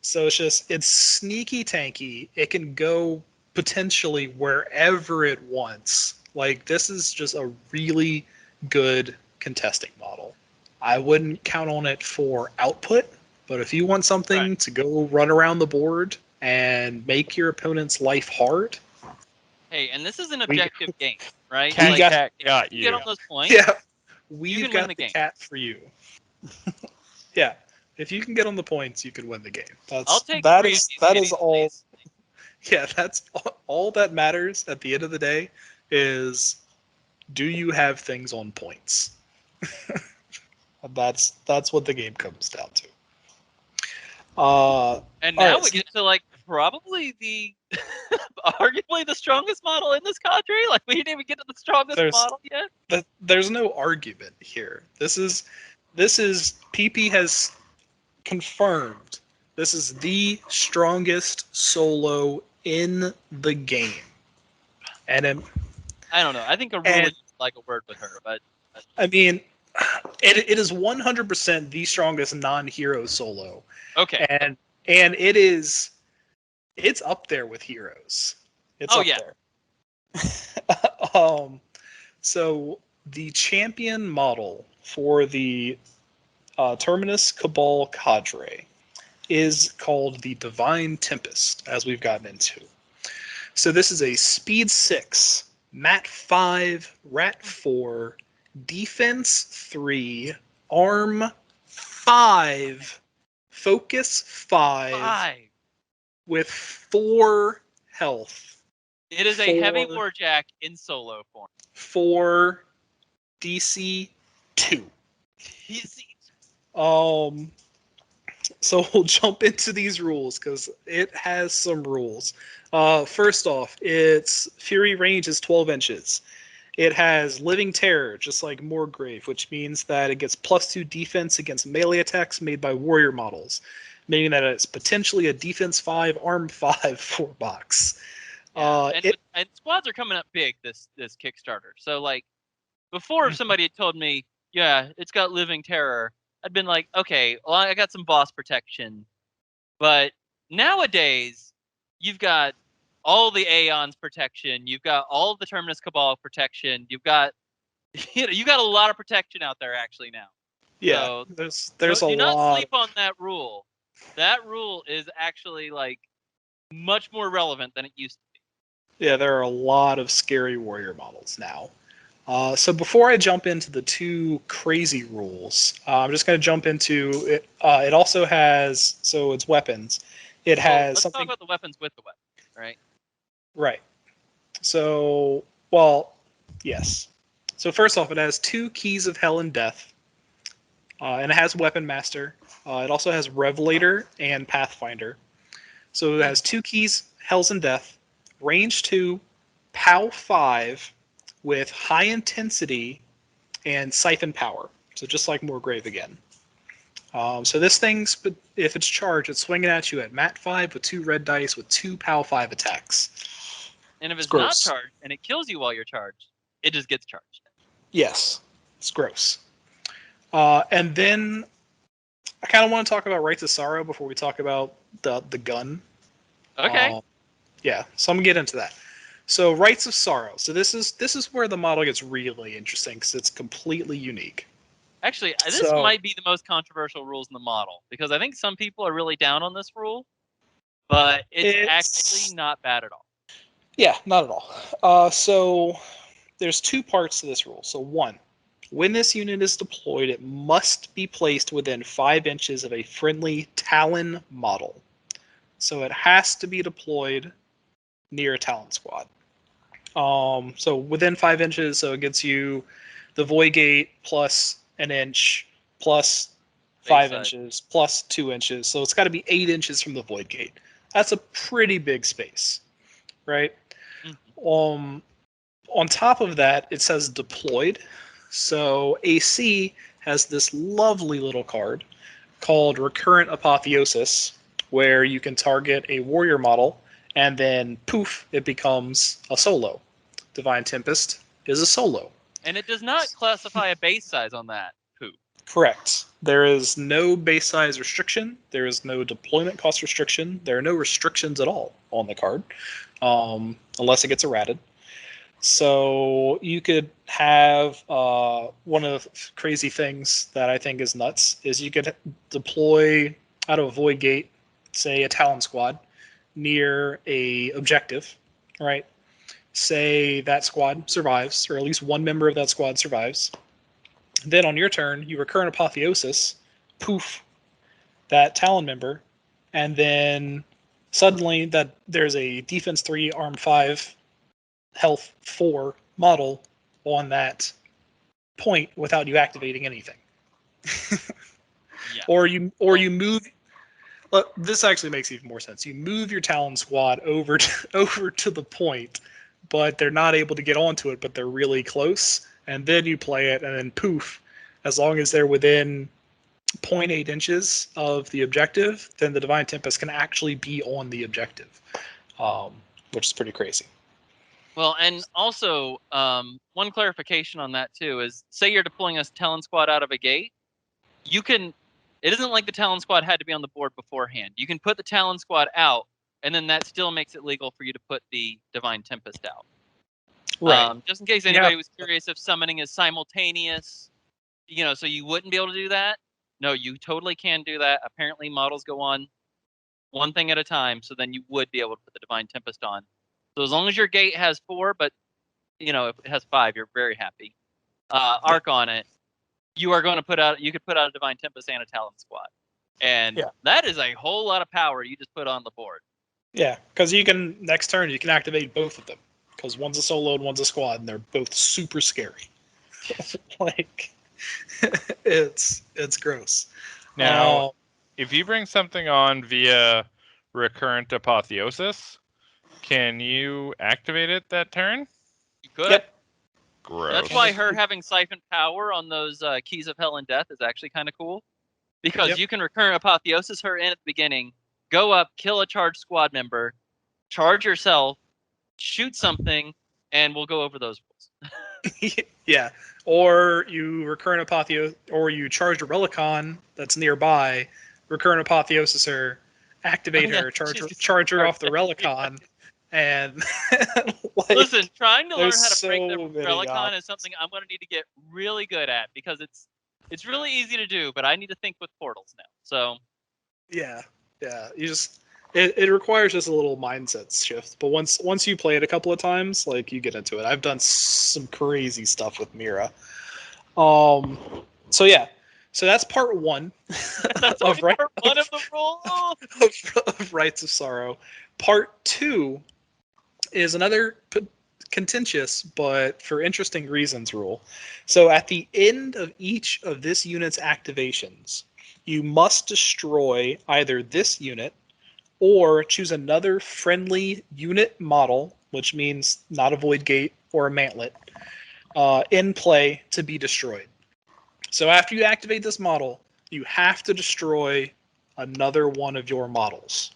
So it's sneaky tanky. It can go potentially wherever it wants. Like, this is just a really good contesting model. I wouldn't count on it for output, but if you want something to go run around the board and make your opponent's life hard. Hey, and this is an objective game, right? Cat got you. Get on those points. Yeah, we've got the game. cat for you. Yeah, if you can get on the points, you can win the game. I'll take that 3 is of these that is all. days. Yeah, that's all that matters at the end of the day is, do you have things on points? That's what the game comes down to. And now we get to like probably the arguably the strongest model in this cadre. Like we didn't even get to the strongest model yet. There's no argument here. This is PP has confirmed this is the strongest solo in the game. And I don't know. I think a rule is like a word with her, but I mean, it is 100% the strongest non-hero solo. Okay. And it's up there with heroes. It's up there. So the champion model for the Terminus Cabal Cadre is called the Divine Tempest, as we've gotten into. So this is a Speed 6, Mat 5, Rat 4, Defense 3, Arm 5, Focus 5, with 4 health. It is a heavy warjack in solo form. 4 DC 2. So we'll jump into these rules because it has some rules. First off, its Fury range is 12 inches. It has Living Terror, just like Morgrave, which means that it gets +2 defense against melee attacks made by warrior models, meaning that it's potentially a defense 5, arm 5 4-box. And squads are coming up big this Kickstarter. So like before, if somebody had told me, yeah, it's got Living Terror, I'd been like, okay, well, I got some boss protection. But nowadays, you've got all the Aeon's protection, you've got all the Terminus Cabal protection, you've got you got a lot of protection out there actually now. Yeah, So, there's so a do not lot. sleep on that rule. That rule is actually like much more relevant than it used to be. Yeah, there are a lot of scary warrior models now. So before I jump into the two crazy rules, I'm just going to jump into it. It also has, so it's weapons. It has let's something. talk about the weapons with the weapon, right? Right. So, well, yes. So first off, it has 2 keys of hell and death, and it has Weapon Master. It also has Revelator and Pathfinder. So it has 2 keys, Hells and Death, range 2, POW 5, with high intensity and siphon power. So just like Morgrave again. So this thing's, if it's charged, it's swinging at you at Mat 5 with 2 red dice with 2 POW 5 attacks. And if it's not gross. charged and it kills you while you're charged, it just gets charged. Yes, it's gross. And then I kind of want to talk about Rites of Sorrow before we talk about the gun. Okay. Yeah, so I'm gonna get into that. So Rites of Sorrow. So this is where the model gets really interesting because it's completely unique. Actually, this might be the most controversial rules in the model because I think some people are really down on this rule, but it's actually not bad at all. Yeah, not at all. So there's 2 parts to this rule. So 1, when this unit is deployed, it must be placed within 5 inches of a friendly Talon model. So it has to be deployed near a Talon squad. So within 5 inches, so it gets you the Void Gate plus an inch plus 5 inches plus 2 inches. So it's got to be 8 inches from the Void Gate. That's a pretty big space, right? Mm-hmm. On top of that, it says deployed. So AC has this lovely little card called Recurrent Apotheosis, where you can target a warrior model, and then poof, it becomes a solo. Divine Tempest is a solo. And it does not classify a base size on that poop. Correct. There is no base size restriction. There is no deployment cost restriction. There are no restrictions at all on the card, unless it gets errated. So you could have one of the crazy things that I think is nuts is you could deploy out of a Void Gate, say a Talon squad, near a objective, right? Say that squad survives, or at least one member of that squad survives. Then on your turn, you Recurrent Apotheosis, poof, that Talon member, and then suddenly that there's a Defense 3, Arm 5, Health 4 model on that point without you activating anything. Yeah. Or you move. This actually makes even more sense. You move your Talon squad over to the point, but they're not able to get onto it, but they're really close, and then you play it, and then poof, as long as they're within 0.8 inches of the objective, then the Divine Tempest can actually be on the objective, which is pretty crazy. Well, and also, one clarification on that too is, say you're deploying a Talon squad out of a gate, you can. It isn't like the Talon squad had to be on the board beforehand. You can put the Talon squad out, and then that still makes it legal for you to put the Divine Tempest out. Right. Just in case anybody was curious if summoning is simultaneous, so you wouldn't be able to do that. No, you totally can do that. Apparently, models go on one thing at a time, so then you would be able to put the Divine Tempest on. So as long as your gate has 4, but if it has 5, you're very happy. Arc on it. You are going to you could put out a Divine Tempest and a Talon squad. And that is a whole lot of power you just put on the board. Yeah, because next turn, you can activate both of them. Because one's a solo and one's a squad, and they're both super scary. Like, it's gross. Now, if you bring something on via recurrent apotheosis, can you activate it that turn? You could. Yep. Gross. That's why her having siphon power on those keys of hell and death is actually kind of cool. Because Yep. you can recurrent apotheosis her in at the beginning, go up, kill a charged squad member, charge yourself, shoot something, and we'll go over those rules. Yeah. Or you recurrent apotheosis, or you charge a Relicon that's nearby, recurrent apotheosis her, activate her, charge her off the Relicon, and like, Listen, trying to learn there's how to break the so many Relicon options. is something I'm going to need to get really good at because it's really easy to do, but I need to think with portals now. So Yeah. You just it requires just a little mindset shift, but once you play it a couple of times, like you get into it. I've done some crazy stuff with Mira. So yeah, so that's part one that's of, only part one of the rule. of Rites of Sorrow. Part two is another contentious but for interesting reasons rule. So at the end of each of this unit's activations, you must destroy either this unit or choose another friendly unit model, which means not a void gate or a mantlet, in play to be destroyed. So after you activate this model, you have to destroy another one of your models.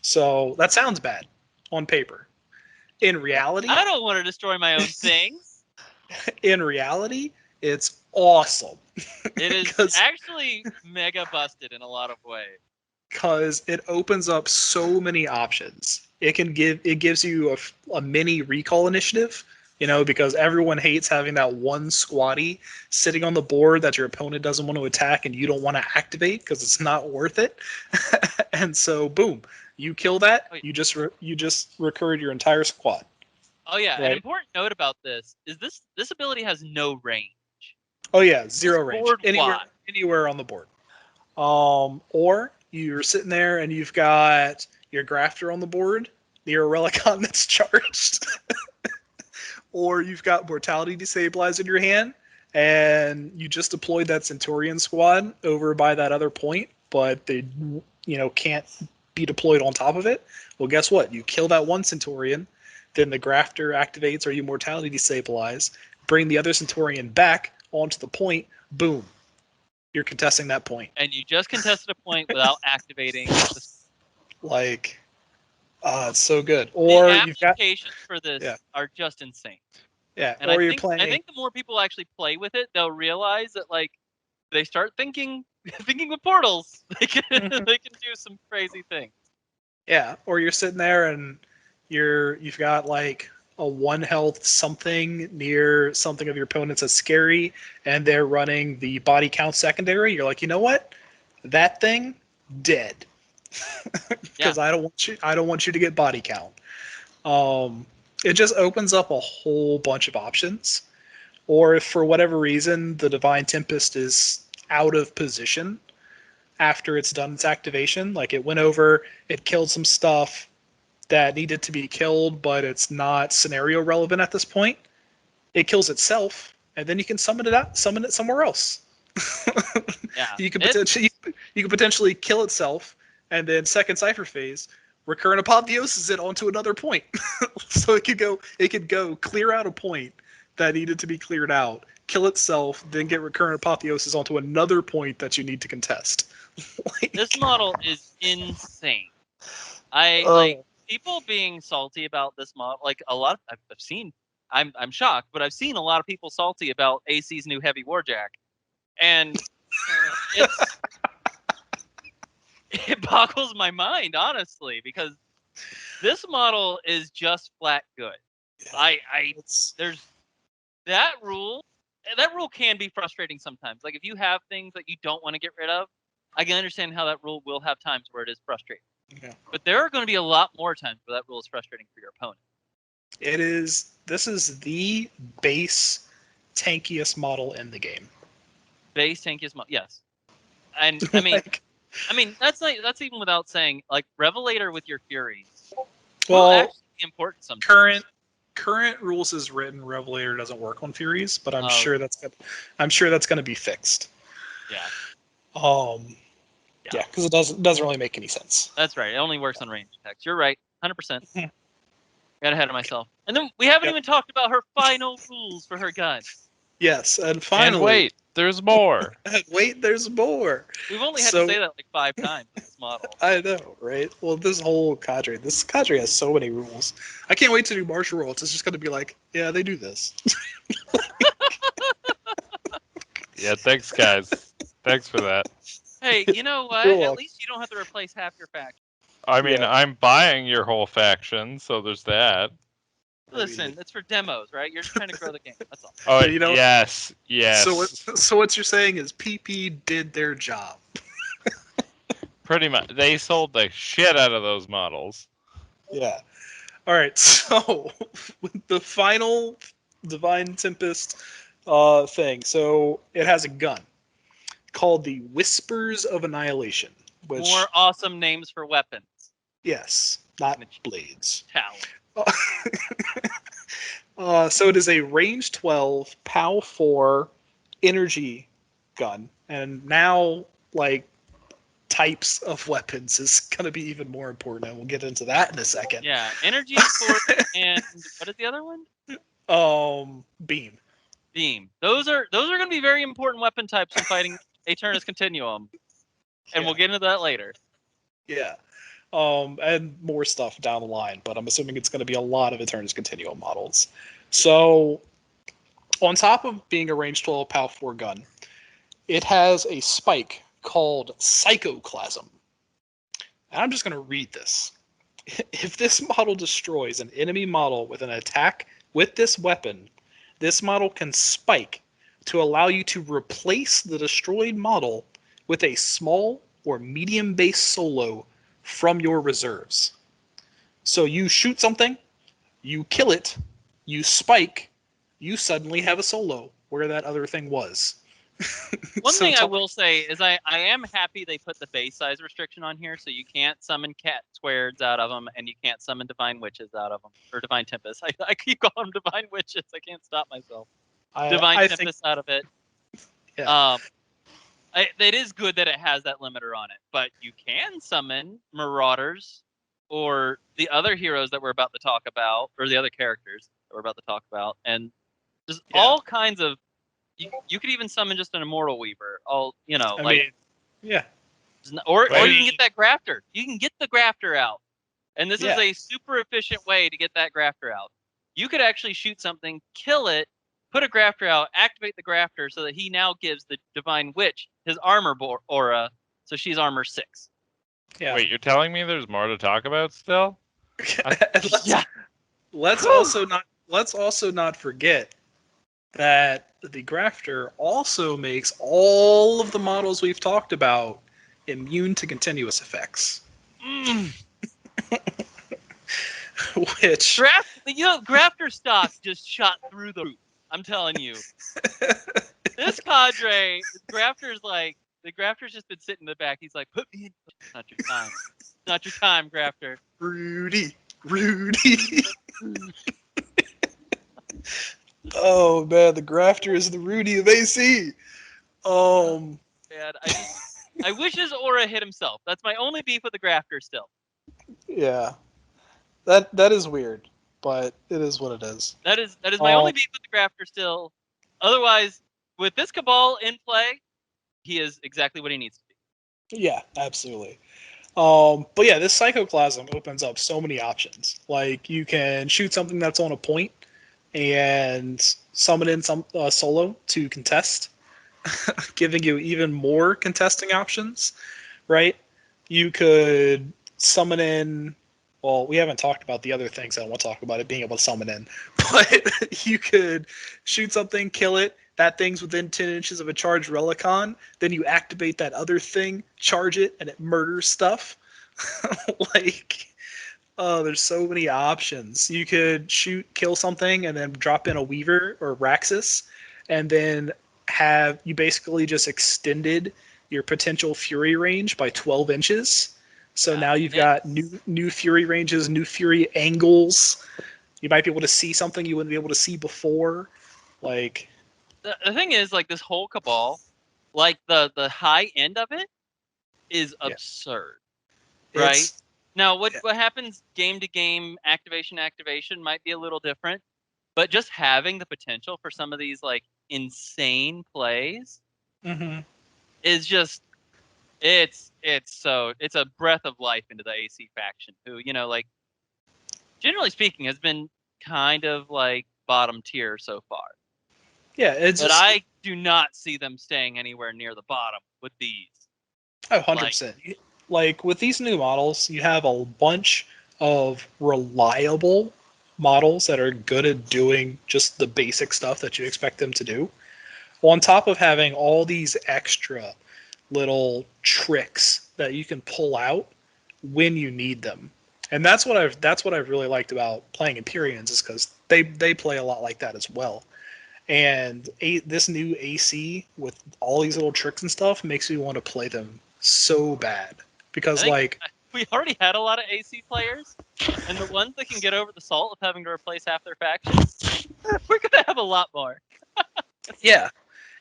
So that sounds bad on paper. In reality, I don't want to destroy my own things. It's awesome. It is actually mega busted in a lot of ways. Because it opens up so many options. It gives you a mini recall initiative, because everyone hates having that one squatty sitting on the board that your opponent doesn't want to attack and you don't want to activate because it's not worth it. And so, boom, you kill that. Oh, yeah. You just recurred your entire squad. Oh yeah, Right. An important note about this is this ability has no range. Oh yeah, zero range. Board Anywhere on the board. Or you're sitting there and you've got your grafter on the board, your Relicon that's charged, or you've got Mortality Destabilize in your hand, and you just deployed that Centurion squad over by that other point, but they can't be deployed on top of it. Well, guess what? You kill that one Centurion, then the grafter activates or you Mortality Destabilize, bring the other Centurion back onto the point, boom. You're contesting that point. And you just contested a point without activating the Like, it's so good. Or the you've got applications for this are just insane. And or I you're playing. I think the more people actually play with it, they'll realize that like they start thinking with portals. They can they can do some crazy things. Yeah, or you're sitting there and you've got like a 1 health something near something of your opponent's that's scary, and they're running the body count secondary. You're like, you know what? That thing dead. Because I don't want you to get body count. It just opens up a whole bunch of options. Or if for whatever reason the Divine Tempest is out of position after it's done its activation, like it went over, it killed some stuff that needed to be killed, but it's not scenario relevant at this point. It kills itself, and then you can summon it somewhere else. Yeah. You could potentially kill itself, and then second cipher phase, recurrent apotheosis it onto another point. So it could go clear out a point that needed to be cleared out, kill itself, then get recurrent apotheosis onto another point that you need to contest. This model is insane. Like people being salty about this model. Like a lot of I've seen. I'm shocked, but I've seen a lot of people salty about AC's new heavy warjack, and it boggles my mind honestly because this model is just flat good. There's that rule. That rule can be frustrating sometimes. Like if you have things that you don't want to get rid of, I can understand how that rule will have times where it is frustrating. Yeah. But there are going to be a lot more times where that rule is frustrating for your opponent. This is the base tankiest model in the game. Base tankiest model, yes. And I mean that's even without saying like Revelator with your Furies. Well, actually be important sometimes. Current rules as written, Revelator doesn't work on Furies, but I'm sure that's going to be fixed. Yeah. Yeah, because it doesn't really make any sense. That's right. It only works on range attacks. You're right. 100%. Got ahead of myself. And then we haven't even talked about her final rules for her gun. Yes, and And finally, wait, there's more. wait, there's more. We've only had to say that like 5 times with this model. I know, right? Well, this cadre has so many rules. I can't wait to do martial rolls. It's just going to be like, yeah, they do this. Yeah, thanks, guys. Thanks for that. Hey, you know what? You're At welcome. least you don't have to replace half your faction. I mean, Yeah. I'm buying your whole faction, so there's that. Listen, it's for demos, right? You're just trying to grow the game. That's all. Oh, You know- yes. So what you're saying is PP did their job. Pretty much. They sold the shit out of those models. Yeah. All right. So the final Divine Tempest thing. So it has a gun called the Whispers of Annihilation. Which, More awesome names for weapons. yes, not blades. Talent. So it is a range 12 POW 4 energy gun, and now like types of weapons is going to be even more important, and we'll get into that in a second. Yeah, energy force and what is the other one? Beam. Beam. Those are going to be very important weapon types in fighting Aeternus Continuum, and we'll get into that later. Yeah. And more stuff down the line, but I'm assuming it's going to be a lot of Aeternus Continuum models. So, on top of being a range 12 POW 4 gun, it has a spike called Psychoclasm. And I'm just going to read this. If this model destroys an enemy model with an attack with this weapon, this model can spike to allow you to replace the destroyed model with a small or medium base solo from your reserves. So you shoot something, you kill it, you spike, you suddenly have a solo where that other thing was. One thing I will say is I am happy they put the base size restriction on here, so you can't summon cat squares out of them, and you can't summon divine witches out of them, or divine tempests. I keep calling them divine witches. I can't stop myself. Divine tempest out of it. Yeah. It is good that it has that limiter on it, but you can summon marauders or the other heroes that we're about to talk about, or the other characters that we're about to talk about, and just all kinds of. You could even summon just an immortal weaver. Or you can get that grafter. You can get the grafter out, and this is a super efficient way to get that grafter out. You could actually shoot something, kill it, put a grafter out, activate the grafter so that he now gives the divine witch his armor aura, so she's armor 6. Yeah. Wait, you're telling me there's more to talk about still? Let's also not forget that the grafter also makes all of the models we've talked about immune to continuous effects. Which grafter stock just shot through the roof. I'm telling you. This cadre, the grafter's just been sitting in the back. He's like, put me in. It's not your time. It's not your time, grafter. Rudy. Oh man, the grafter is the Rudy of AC. Man, I wish his aura hit himself. That's my only beef with the grafter still. Yeah. That is weird, but it is what it is. That is my only beef with the grafter still. Otherwise, with this Cabal in play, he is exactly what he needs to be. Yeah, absolutely. But yeah, this Psychoclasm opens up so many options. Like you can shoot something that's on a point and summon in some solo to contest, giving you even more contesting options, right? You could summon in. Well, we haven't talked about the other things I don't want to talk about it being able to summon in, but you could shoot something, kill it. That thing's within 10 inches of a charged Relicon. Then you activate that other thing, charge it, and it murders stuff. There's so many options. You could kill something, and then drop in a Weaver or Raxus, and then you basically just extended your potential Fury range by 12 inches. So now you've got new Fury ranges, new Fury angles. You might be able to see something you wouldn't be able to see before. The thing is, this whole Cabal, the high end of it is Yeah. absurd. Right? It's, Now, what yeah. what happens game to game, activation might be a little different, but just having the potential for some of these like insane plays Mhm. is just it's a breath of life into the AC faction, who, you know, like generally speaking has been kind of like bottom tier so far. Yeah, it's But just I do not see them staying anywhere near the bottom with these. 100%. Like with these new models, you have a bunch of reliable models that are good at doing just the basic stuff that you expect them to do. On top of having all these extra little tricks that you can pull out when you need them. And that's what I've really liked about playing Empyreans, is because they play a lot like that as well. And this new AC with all these little tricks and stuff makes me want to play them so bad, I because think like we already had a lot of AC players, and the ones that can get over the salt of having to replace half their factions, we're gonna have a lot more. yeah,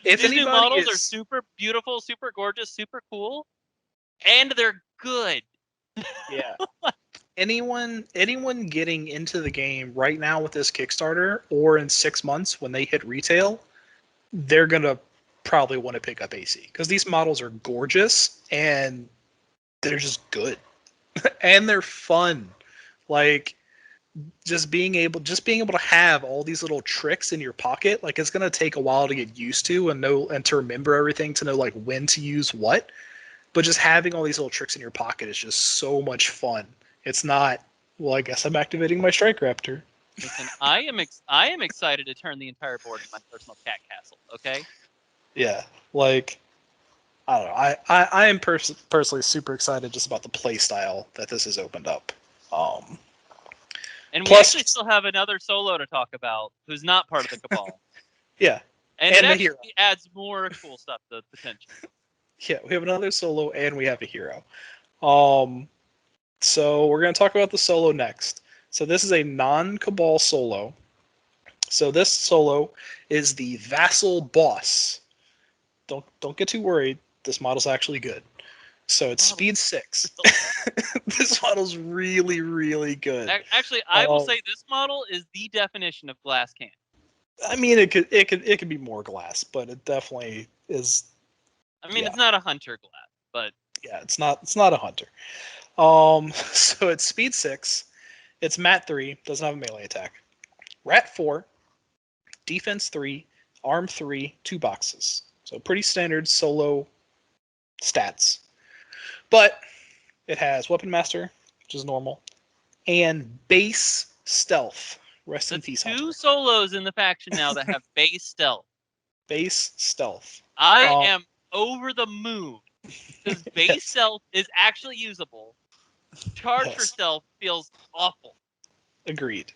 if These new anybody models are is super beautiful, super gorgeous, super cool, and they're good. yeah anyone getting into the game right now with this Kickstarter, or in 6 months when they hit retail, they're gonna probably want to pick up AC, because these models are gorgeous and they're just good and they're fun. Like just being able to have all these little tricks in your pocket, like it's gonna take a while to get used to and to remember everything, to know like when to use what. But just having all these little tricks in your pocket is just so much fun. It's not, well, I guess I'm activating my Strike Raptor. Listen, I am excited to turn the entire board into my personal cat castle. Okay. Yeah, like I don't know. I am personally super excited just about the play style that this has opened up. Um, And we Plus- actually still have another solo to talk about who's not part of the cabal. yeah, And it And the actually hero. adds more cool stuff to potential. yeah, we have another solo and we have a hero. So we're going to talk about the solo next. So this is a non-cabal solo. So this solo is the Vassal Boss. Don't get too worried. This model's actually good. So it's speed 6. This model's really, really good. Actually, I will say this model is the definition of glass can. I mean, it could be more glass, but it definitely is. I mean, Yeah. it's not a hunter glass, but Yeah, it's not a hunter. So it's speed 6. It's mat 3. Doesn't have a melee attack. Rat 4. Defense 3. Arm 3. 2 boxes. So pretty standard solo stats. But it has Weapon Master, which is normal, and base stealth. Rest in that's peace, two Hunter. solos in the faction now that have base stealth. Base stealth. I am over the moon because base Yes. stealth is actually usable. Charge for Yes. stealth feels awful. Agreed.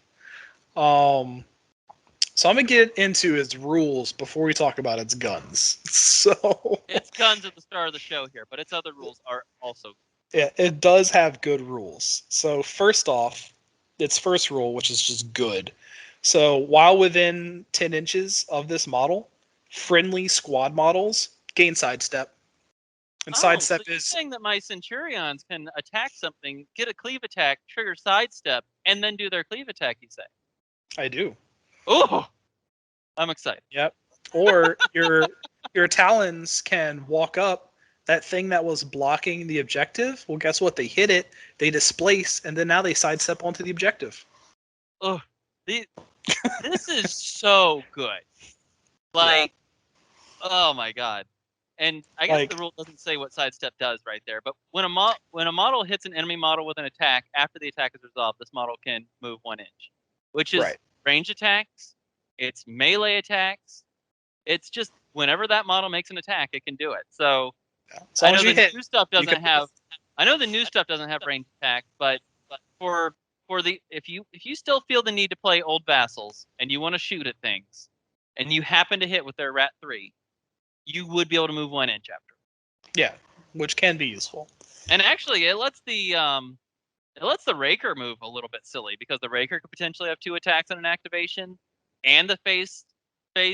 So I'm gonna get into its rules before we talk about its guns. So Its guns at the start of the show here, but its other rules are also. yeah, it does have good rules. So first off, its first rule, which is just good. So while within 10 inches of this model, friendly squad models gain sidestep. And sidestep so you're is saying that my Centurions can attack something, get a cleave attack, trigger sidestep, and then do their cleave attack, you say? I do. Oh, I'm excited. Yep. Or your talons can walk up that thing that was blocking the objective. Well, guess what? They hit it, they displace, and then now they sidestep onto the objective. Oh, this is so good. Like, oh my god. And I guess Like- the rule doesn't say what sidestep does right there, but when a model hits an enemy model with an attack after the attack is resolved, this model can move 1 inch, which is Right. range attacks, it's melee attacks. It's just whenever that model makes an attack, it can do it. So As I long know as you the hit, new stuff you doesn't can- have. I know the new stuff doesn't have range attack, but for the if you still feel the need to play old vassals and you want to shoot at things, and you happen to hit with their rat 3, you would be able to move 1 inch after. yeah, which can be useful. And actually, it lets the raker move a little bit silly, because the raker could potentially have 2 attacks and an activation, and the face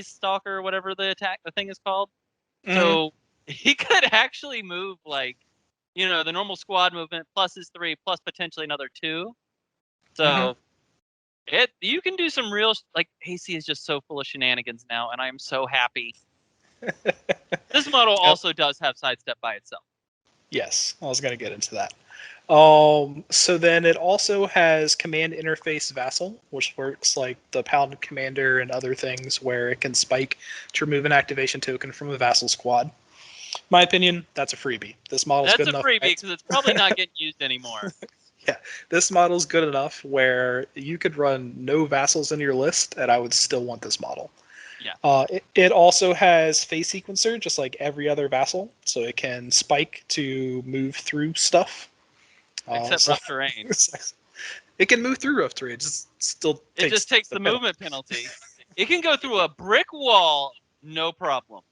stalker, or whatever the thing is called. Mhm. So he could actually move like the normal squad movement plus his 3 plus potentially another 2. So you can do some real AC is just so full of shenanigans now, and I am so happy. This model also does have sidestep by itself. Yes, I was going to get into that. So then it also has command interface vassal, which works like the Paladin Commander and other things where it can spike to remove an activation token from a vassal squad. My opinion, that's a freebie. This model's good enough. That's a freebie because it's probably not getting used anymore. Yeah, this model's good enough where you could run no vassals in your list, and I would still want this model. Yeah. It also has phase sequencer, just like every other vassal, so it can spike to move through stuff. Except rough terrain. It can move through rough terrain. It just takes the movement penalty. It can go through a brick wall, no problem.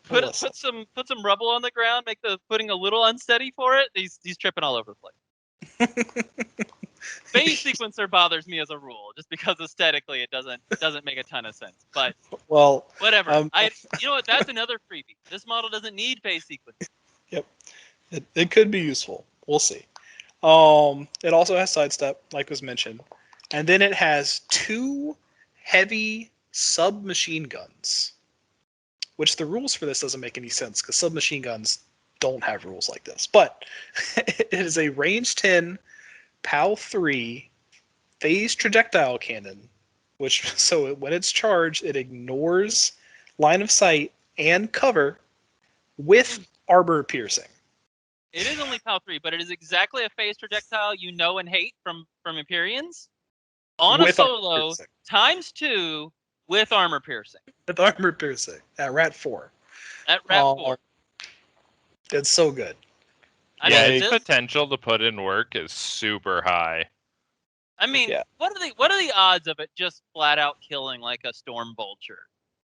Put some rubble on the ground, make the footing a little unsteady for it. He's tripping all over the place. Phase sequencer bothers me as a rule, just because aesthetically it doesn't make a ton of sense. But whatever. You know what? That's another freebie. This model doesn't need phase sequencer. Yep, it could be useful. We'll see. It also has sidestep, like was mentioned, and then it has 2 heavy submachine guns. Which the rules for this doesn't make any sense because submachine guns don't have rules like this. But it is a range 10 POW 3 phase projectile cannon, so when it's charged, it ignores line of sight and cover with armor piercing. It is only POW 3, but it is exactly a phase projectile you know and hate from Empyreans. On a solo, ×2 with armor piercing. With armor piercing at Rat 4. At Rat 4. It's so good. Its potential to put in work is super high. I mean, what are the odds of it just flat out killing like a Storm Vulture,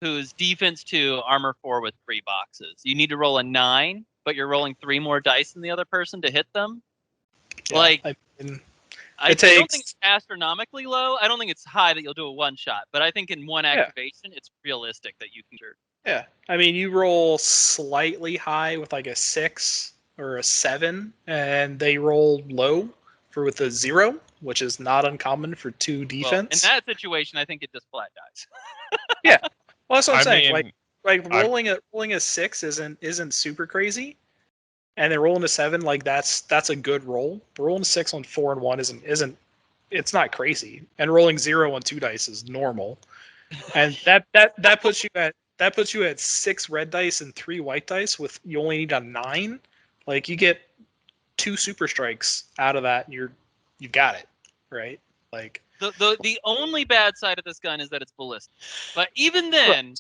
who's defense 2, armor 4 with 3 boxes? You need to roll a 9, but you're rolling 3 more dice than the other person to hit them. Yeah, I don't think it's astronomically low. I don't think it's high that you'll do a one shot, but I think in one activation, it's realistic that you can. Yeah, I mean, you roll slightly high with like a 6 or a 7, and they roll low with a 0, which is not uncommon for 2 defense. Well, in that situation, I think it just flat dies. Yeah, well, that's what I'm saying. Rolling a 6 isn't super crazy, and then rolling a 7, like that's a good roll. But rolling a 6 on 4 and 1 isn't it's not crazy, and rolling 0 on 2 dice is normal, and that puts you at 6 red dice and 3 white dice with you only need a 9. Like you get 2 super strikes out of that, and you've got it, right? Like the only bad side of this gun is that it's ballistic. But even then,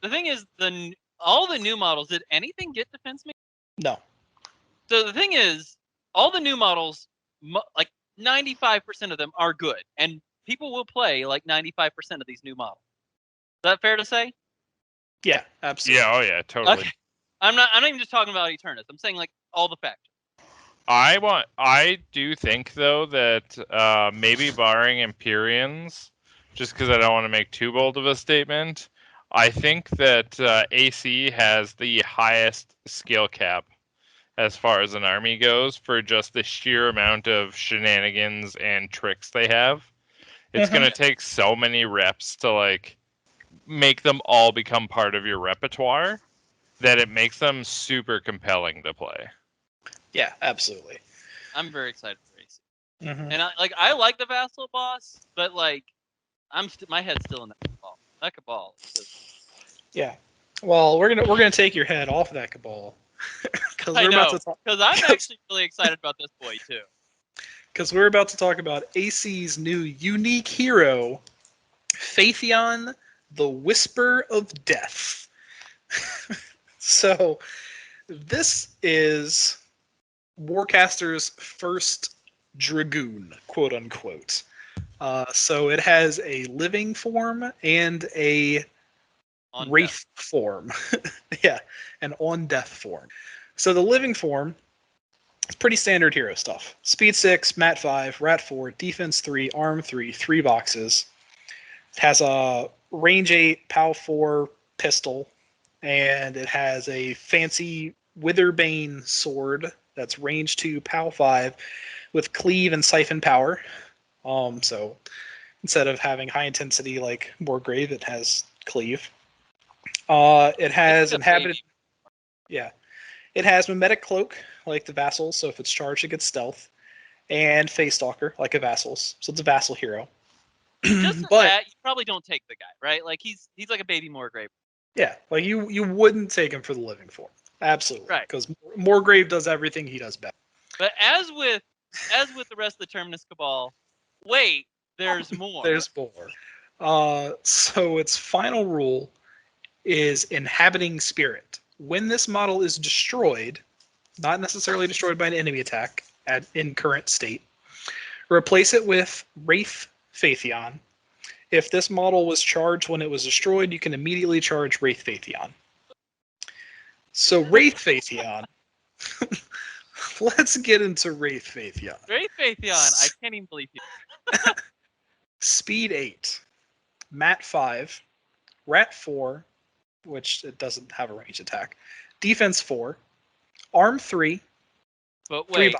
the thing is, all the new models, did anything get defense? No. So the thing is, all the new models, like 95% of them are good, and people will play like 95% of these new models. Is that fair to say? Yeah, absolutely. Yeah, oh yeah, totally. Okay. I'm not even just talking about Aeternus. I'm saying like all the factors. I do think though that maybe barring Empyreans, just because I don't want to make too bold of a statement, I think that AC has the highest skill cap as far as an army goes for just the sheer amount of shenanigans and tricks they have. It's going to take so many reps to like make them all become part of your repertoire that it makes them super compelling to play. Yeah, absolutely. I'm very excited for AC. And I like the Vassal boss, but like my head's still in that cabal. That cabal. Yeah. Well, we're gonna take your head off of that cabal. Because I'm actually really excited about this boy too. Because we're about to talk about AC's new unique hero, Phaetheon, the Whisper of Death. So, this is Warcaster's first Dragoon, quote unquote. So it has a living form and a wraith form. Yeah, an on-death form. So the living form is pretty standard hero stuff. Speed 6, Mat 5, Rat 4, Defense 3, Arm 3, 3 boxes. It has a range 8, POW 4 pistol, and it has a fancy Witherbane sword that's range 2, POW 5, with cleave and siphon power. So instead of having high intensity like Wargrave, it has cleave. It has inhabited. Yeah, it has mimetic cloak like the vassals. So if it's charged, it gets stealth, and face stalker like a vassals. So it's a vassal hero. Just for that, you probably don't take the guy, right? Like he's like a baby Moorgrave. Yeah, like you wouldn't take him for the living form. Absolutely, right? Because Moorgrave does everything he does best. But as with the rest of the Terminus Cabal, wait, there's more. There's more. So its final rule is inhabiting spirit. When this model is destroyed, not necessarily destroyed by an enemy attack in current state, replace it with Wraith Phaetheon. If this model was charged when it was destroyed, you can immediately charge Wraith Phaetheon. So Wraith Phaetheon. Let's get into Wraith Phaetheon. Wraith Phaetheon, I can't even believe you. Speed 8, Mat 5, Rat 4, which it doesn't have a range attack, Defense 4, Arm 3, but wait.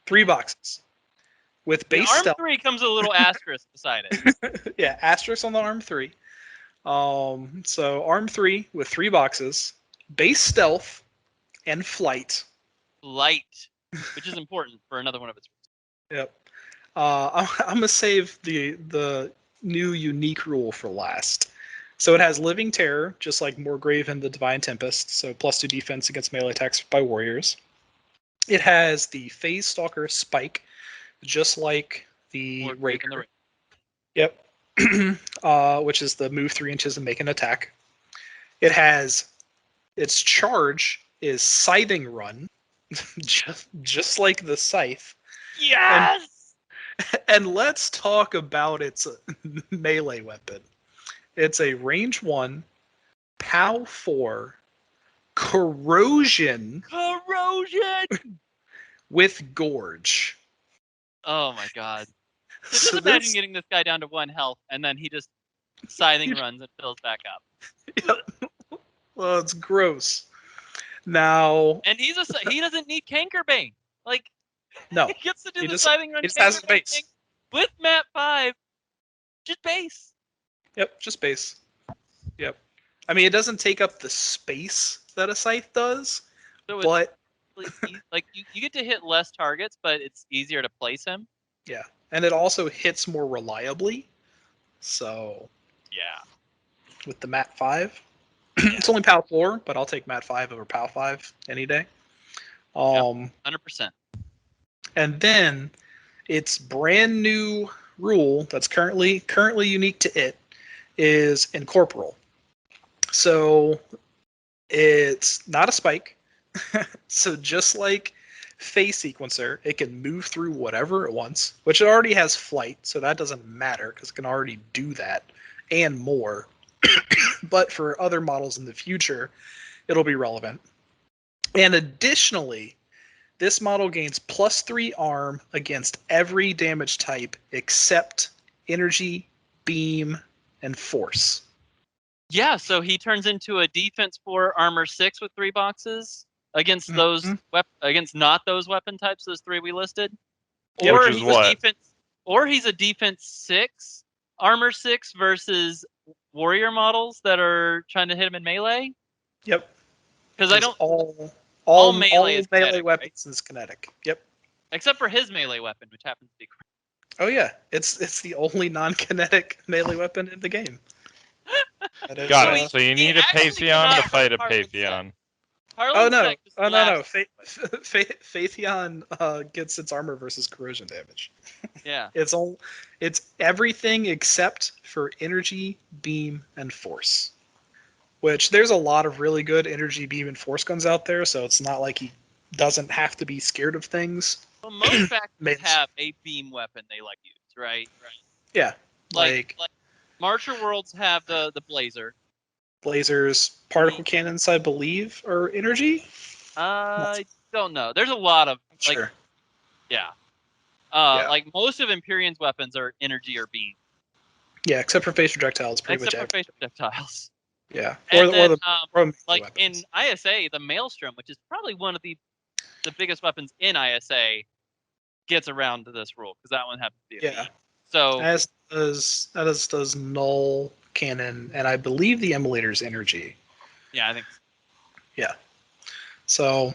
3 boxes. With base Arm stealth. 3 comes with a little asterisk beside it. Yeah, asterisk on the Arm 3. So Arm 3 with 3 boxes, base stealth, and flight. Light, which is important for another one of its. Yep. I'm gonna save the new unique rule for last. So it has Living Terror, just like Moorgrave and the Divine Tempest. So +2 defense against melee attacks by warriors. It has the Phase Stalker Spike, just like the Raker. Yep. Which is the move 3 inches and make an attack. It has its charge is Scything Run, just like the Scythe. Yes. And let's talk about its melee weapon. It's a range 1, POW 4, corrosion with gorge. Oh my god. So just imagine getting this guy down to 1 health, and then he just scything runs and fills back up. Yep. Well, it's gross. Now, and he doesn't need Cankerbane. Like, no, he gets to do the scything run. He just has a base with Mat 5. Just base. Yep, just base. Yep. I mean, it doesn't take up the space that a scythe does, so but like you get to hit less targets, but it's easier to place him. Yeah, and it also hits more reliably. So yeah, with the Mat 5, it's only POW 4, but I'll take Mat 5 over POW 5 any day. 100%. And then its brand new rule that's currently unique to it is Incorporeal. So it's not a spike. So just like Phase Sequencer, it can move through whatever it wants, which it already has flight, so that doesn't matter because it can already do that and more. But for other models in the future, it'll be relevant. And additionally, this model gains +3 arm against every damage type except energy, beam, and force. Yeah, so he turns into a defense 4, armor 6 with 3 boxes against those against not those weapon types, those 3 we listed. Or he's a defense 6, armor 6 versus warrior models that are trying to hit him in melee. Yep. Because I don't all melee kinetic, weapons is kinetic. Yep. Except for his melee weapon, which happens to be. Oh yeah, it's the only non-kinetic melee weapon in the game. Got it. So you need a Phaetheon to fight a Phaetheon. Oh no! Phaetheon gets its armor versus corrosion damage. Yeah. It's everything except for energy, beam, and force. Which there's a lot of really good energy, beam, and force guns out there, so it's not like he doesn't have to be scared of things. Well, most factions have a beam weapon they like to use, right? Yeah. Like Marcher Worlds have the Blazer. Blazers, particle cannons, I believe, are energy. I don't know. There's a lot of sure. Yeah. Like most of Empyrean's weapons are energy or beam. Yeah, except for phase projectiles, Except for phase projectiles. Yeah. Or like weapons. In ISA, the Maelstrom, which is probably one of the the biggest weapons in ISA gets around to this rule because that one happens to be a B. So As does null, cannon, and I believe the emulator's energy. yeah, I think. Yeah. So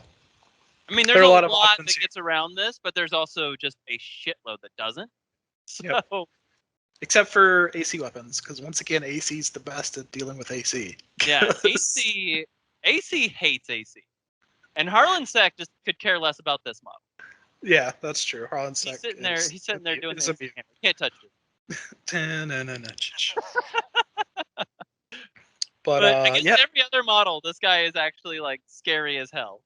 I mean, there there's are a a lot lot of options that here. gets around this, but there's also just a shitload that doesn't. So Yep. Except for AC weapons, because once again, AC is the best at dealing with AC. yeah, AC hates AC, and Harlan Sec just could care less about this model. Yeah, that's true. Harlan He's Sec sitting there. He's sitting there doing is this. immune. Can't touch it. But I guess yeah, every other model, this guy is actually like scary as hell.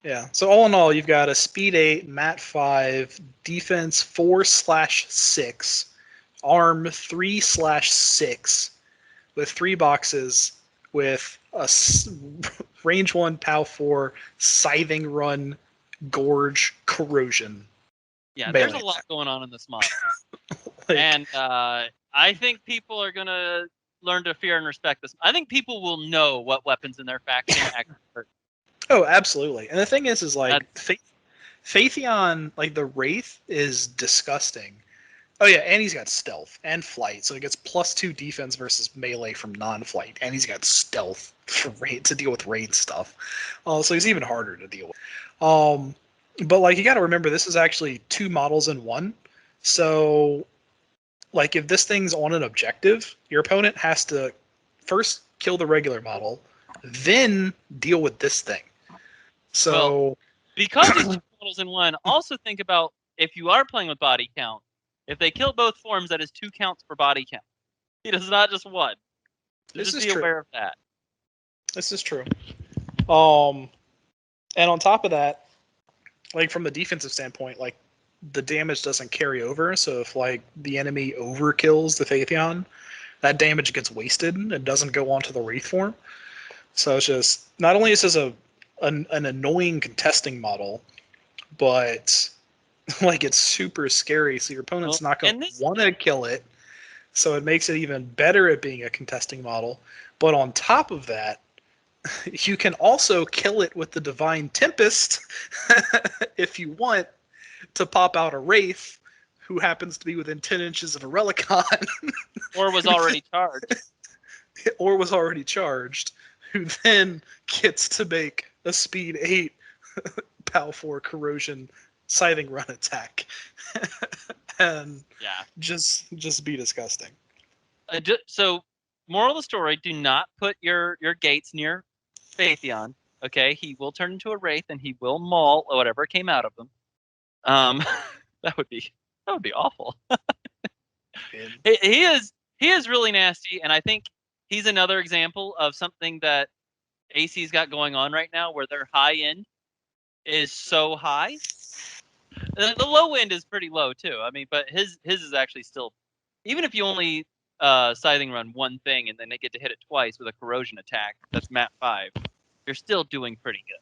yeah. So all in all, you've got a speed 8, mat 5, defense 4/6, arm 3/6, with 3 boxes, with a range 1 POW 4 scything run gorge corrosion. Yeah, melee there's a lot attack. going on in this model, Like, and I think people are gonna learn to fear and respect this. I think people will know what weapons in their faction actually hurt. oh, absolutely. And the thing is like Phaetheon, like the Wraith, is disgusting. Oh yeah, and he's got stealth and flight, so he gets +2 defense versus melee from non-flight, and he's got stealth for raid to deal with raid stuff. So he's even harder to deal with. But like you got to remember, this is actually 2 models in one. So, like if this thing's on an objective, your opponent has to first kill the regular model, then deal with this thing. So. Well, because it's 2 models in one, also think about if you are playing with body count. If they kill both forms, that is 2 counts per body count. It is not just 1. This just is be true. aware of that. This is true. And on top of that, like from the defensive standpoint, like the damage doesn't carry over. So if like the enemy overkills the Phaetheon, that damage gets wasted and doesn't go onto the Wraith form. So it's just not only is this an annoying contesting model, but like it's super scary. So your opponent's not going to want to kill it. So it makes it even better at being a contesting model. But on top of that, you can also kill it with the Divine Tempest if you want to pop out a Wraith who happens to be within 10 inches of a Relicon. Or was already charged. Or was already charged, who then gets to make a speed 8 POW 4 corrosion scything run attack. And yeah, just be disgusting. So, moral of the story: do not put your gates near Phaetheon. Okay, he will turn into a Wraith and he will maul whatever came out of them. That would be awful. He is really nasty, and I think he's another example of something that AC's got going on right now, where their high end is so high. The low end is pretty low too. I mean, but his is actually still, even if you only scything run one thing and then they get to hit it twice with a corrosion attack, that's map 5. You're still doing pretty good.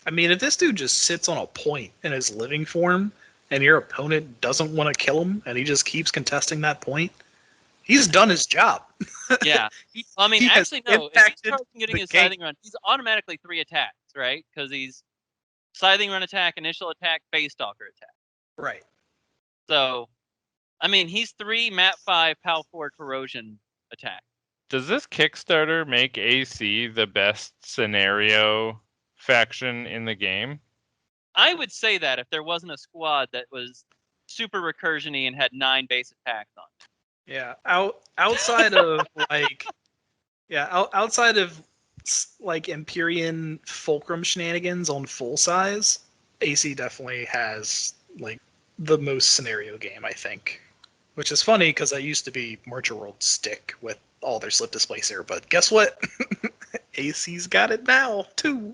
I mean, if this dude just sits on a point in his living form and your opponent doesn't want to kill him and he just keeps contesting that point, he's done his job. Yeah. I mean, actually, no. If he's charging getting his scything run, he's automatically 3 attacks, right? Because he's scything run attack, initial attack, phase stalker attack. Right. So, I mean, he's 3 map 5 POW 4 corrosion attack. Does this Kickstarter make AC the best scenario faction in the game? I would say that if there wasn't a squad that was super recursion-y and had 9 base attacks on it. Yeah. Outside of outside of like Empyrean Fulcrum shenanigans on full size, AC definitely has like the most scenario game, I think. Which is funny because I used to be Merchant World stick with all their slip displacer, but guess what? AC's got it now too,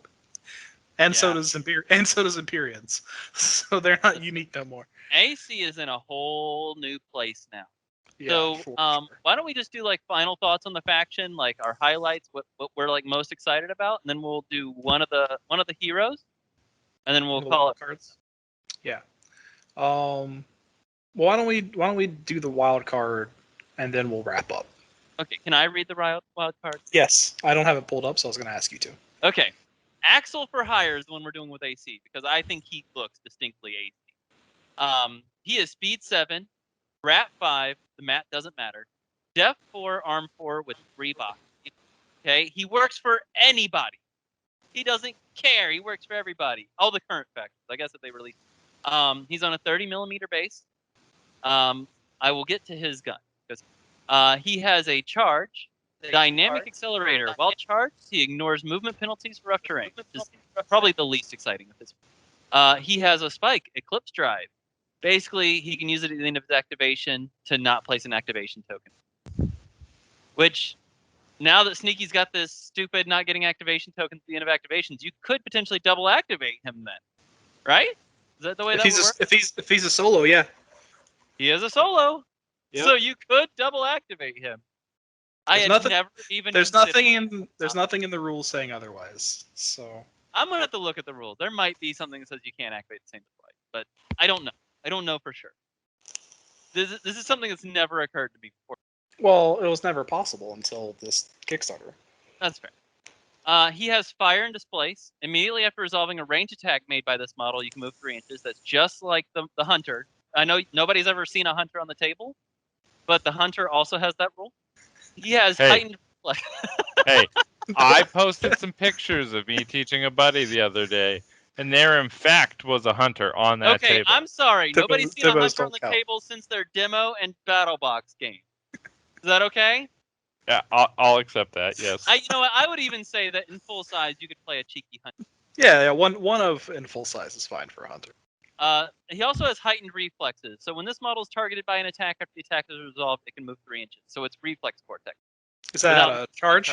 and so does Empyreans. So they're not unique no more. AC is in a whole new place now. Yeah, so sure. Why don't we just do like final thoughts on the faction, like our highlights, what we're like most excited about, and then we'll do one of the heroes, and then we'll call it cards. Yeah. Well, why don't we do the wild card and then we'll wrap up. Okay, can I read the wild card? Yes, I don't have it pulled up, so I was going to ask you to. Okay. Axle for Hire is the one we're doing with AC because I think he looks distinctly AC. He is speed 7, rat 5. The mat doesn't matter. Def 4, arm 4 with 3 boxes. Okay, he works for anybody. He doesn't care. He works for everybody. All the current factors, I guess, that they released. He's on a 30mm base. I will get to his gun because he has a charge, dynamic accelerator. While charged, he ignores movement penalties for rough terrain, which is probably the least exciting of his. He has a spike, Eclipse Drive. Basically, he can use it at the end of his activation to not place an activation token. Which, now that Sneaky's got this stupid not getting activation tokens at the end of activations, you could potentially double activate him then, right? Is that the way that would work? If he's a solo, yeah. He is a solo, so you could double activate him. There's nothing in the rules saying otherwise. So I'm gonna have to look at the rules. There might be something that says you can't activate the same display, but I don't know. I don't know for sure. This is something that's never occurred to me before. Well, it was never possible until this Kickstarter. That's fair. He has Fire and Displace. Immediately after resolving a range attack made by this model, you can move 3 inches. That's just like the Hunter. I know nobody's ever seen a Hunter on the table, but the Hunter also has that rule. He has heightened reflex. Hey, I posted some pictures of me teaching a buddy the other day, and there, in fact, was a Hunter on that table. Okay, I'm sorry. Nobody's seen a Hunter on the table since their demo and battle box game. Is that okay? Yeah, I'll accept that. Yes. You know what? I would even say that in full size, you could play a cheeky Hunter. Yeah, one of in full size is fine for a Hunter. He also has heightened reflexes. So when this model is targeted by an attack after the attack is resolved, it can move 3 inches. So it's reflex cortex. Is that a charge?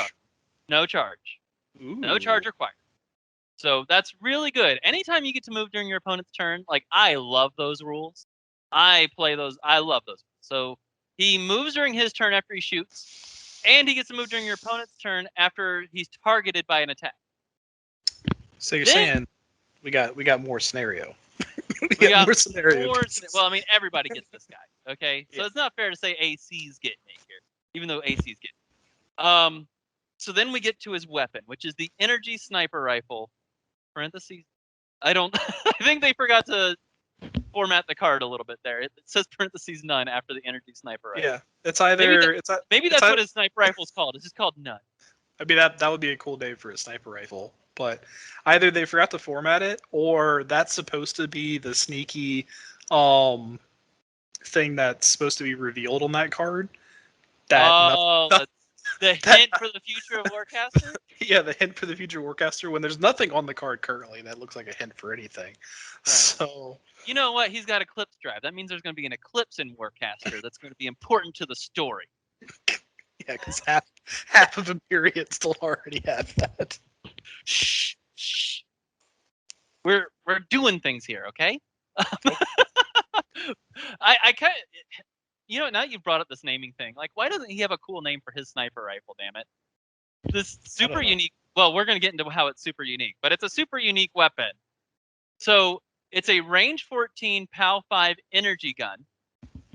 No charge. Ooh. No charge required. So that's really good. Anytime you get to move during your opponent's turn, like I love those rules. I play those. I love those. So he moves during his turn after he shoots, and he gets to move during your opponent's turn after he's targeted by an attack. So you're saying we got more scenario. we got more scenario. Well, I mean, everybody gets this guy. Okay, so it's not fair to say AC's getting it here, even though AC's getting it. So then we get to his weapon, which is the energy sniper rifle. Parentheses. I think they forgot to format the card a little bit there. It says parentheses none after the energy sniper rifle. Yeah, it's either maybe that's what his sniper rifle is called. It's just called none. I mean that would be a cool name for a sniper rifle, but either they forgot to format it or that's supposed to be the sneaky thing that's supposed to be revealed on that card. The hint for the future of Warcaster? Yeah, the hint for the future Warcaster when there's nothing on the card currently that looks like a hint for anything. Right. So you know what? He's got Eclipse Drive. That means there's going to be an eclipse in Warcaster that's going to be important to the story. Yeah, because half of Imperium still already have that. Shh. We're doing things here, okay? I kind of, you know, now you've brought up this naming thing. Like, why doesn't he have a cool name for his sniper rifle? Damn it! This super unique. Well, we're gonna get into how it's super unique, but it's a super unique weapon. So it's a range 14 PAL 5 energy gun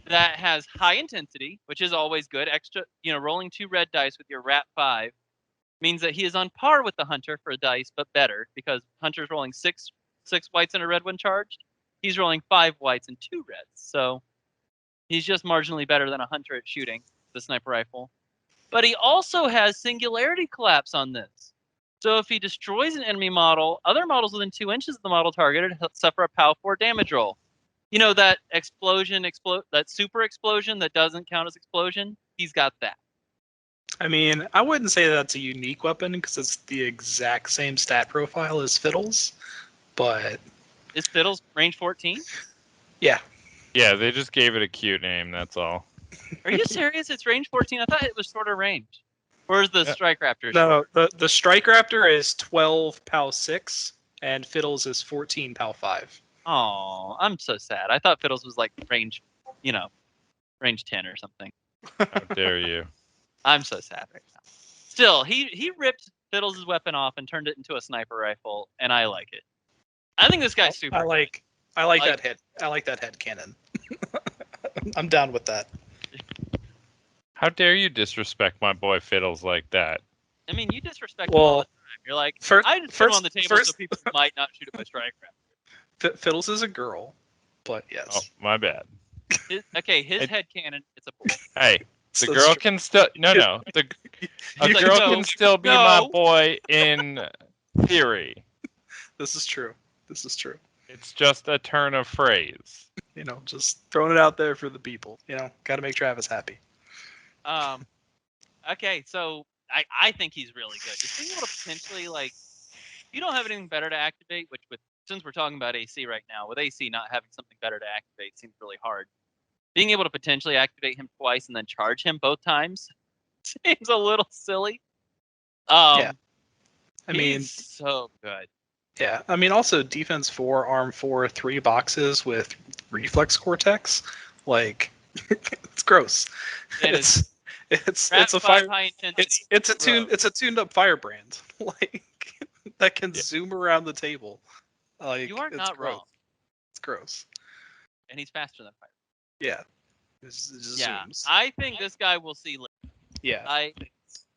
that has high intensity, which is always good. Extra, rolling 2 red dice with your rat 5 means that he is on par with the Hunter for dice, but better because Hunter's rolling 6 whites and a red when charged. He's rolling 5 whites and 2 reds. So he's just marginally better than a Hunter at shooting the sniper rifle. But he also has Singularity Collapse on this. So if he destroys an enemy model, other models within 2 inches of the model targeted suffer a PAL 4 damage roll. You know that that super explosion that doesn't count as explosion? He's got that. I mean, I wouldn't say that's a unique weapon because it's the exact same stat profile as Fiddle's, but... Is Fiddle's range 14? Yeah. Yeah, they just gave it a cute name, that's all. Are you serious? It's range 14? I thought it was shorter range. Or is the Strike Raptor No, the Strike Raptor is 12 PAL 6, and Fiddle's is 14 PAL 5. Oh, I'm so sad. I thought Fiddle's was like range 10 or something. How dare you? I'm so sad right now. Still, he ripped Fiddles' weapon off and turned it into a sniper rifle, and I like it. I think this guy's super. I like that head. I like that head cannon. I'm down with that. How dare you disrespect my boy Fiddles like that? I mean, you disrespect him all the time. You're like, First, I just put him on the table so first, people might not shoot at my strike round. Fiddles is a girl, but Oh, yes. my bad. His headcanon, it's a boy. Hey, the That's girl true. can still a You girl no, can still be my no. boy in theory. This is true. This is true. It's just a turn of phrase. Just throwing it out there for the people. Got to make Travis happy. Okay, so I think he's really good. Just being able to potentially, like, if you don't have anything better to activate, which since we're talking about AC right now, with AC not having something better to activate seems really hard. Being able to potentially activate him twice and then charge him both times seems a little silly. Yeah. I mean, he's so good. yeah. I mean, also defense 4, arm 4, 3 boxes with reflex cortex. Like, it's gross. It's a fire. High intensity. It's a tuned up firebrand. Like that can zoom around the table. Like You are not gross. wrong. It's gross. And he's faster than fire. Yeah. It just Yeah, zooms. I think this guy will see. Yeah.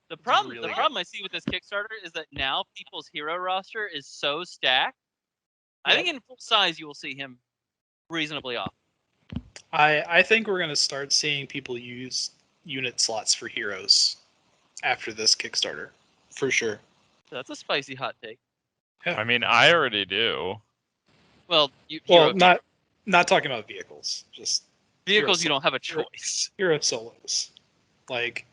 The problem really I see with this Kickstarter is that now people's hero roster is so stacked. I Yeah. think in full size you will see him reasonably off. I think we're gonna start seeing people use unit slots for heroes after this Kickstarter, for sure. That's a spicy hot take. Yeah. I mean, I already do. Well, not talking about vehicles, just vehicles. You don't have a choice. hero solos. Like,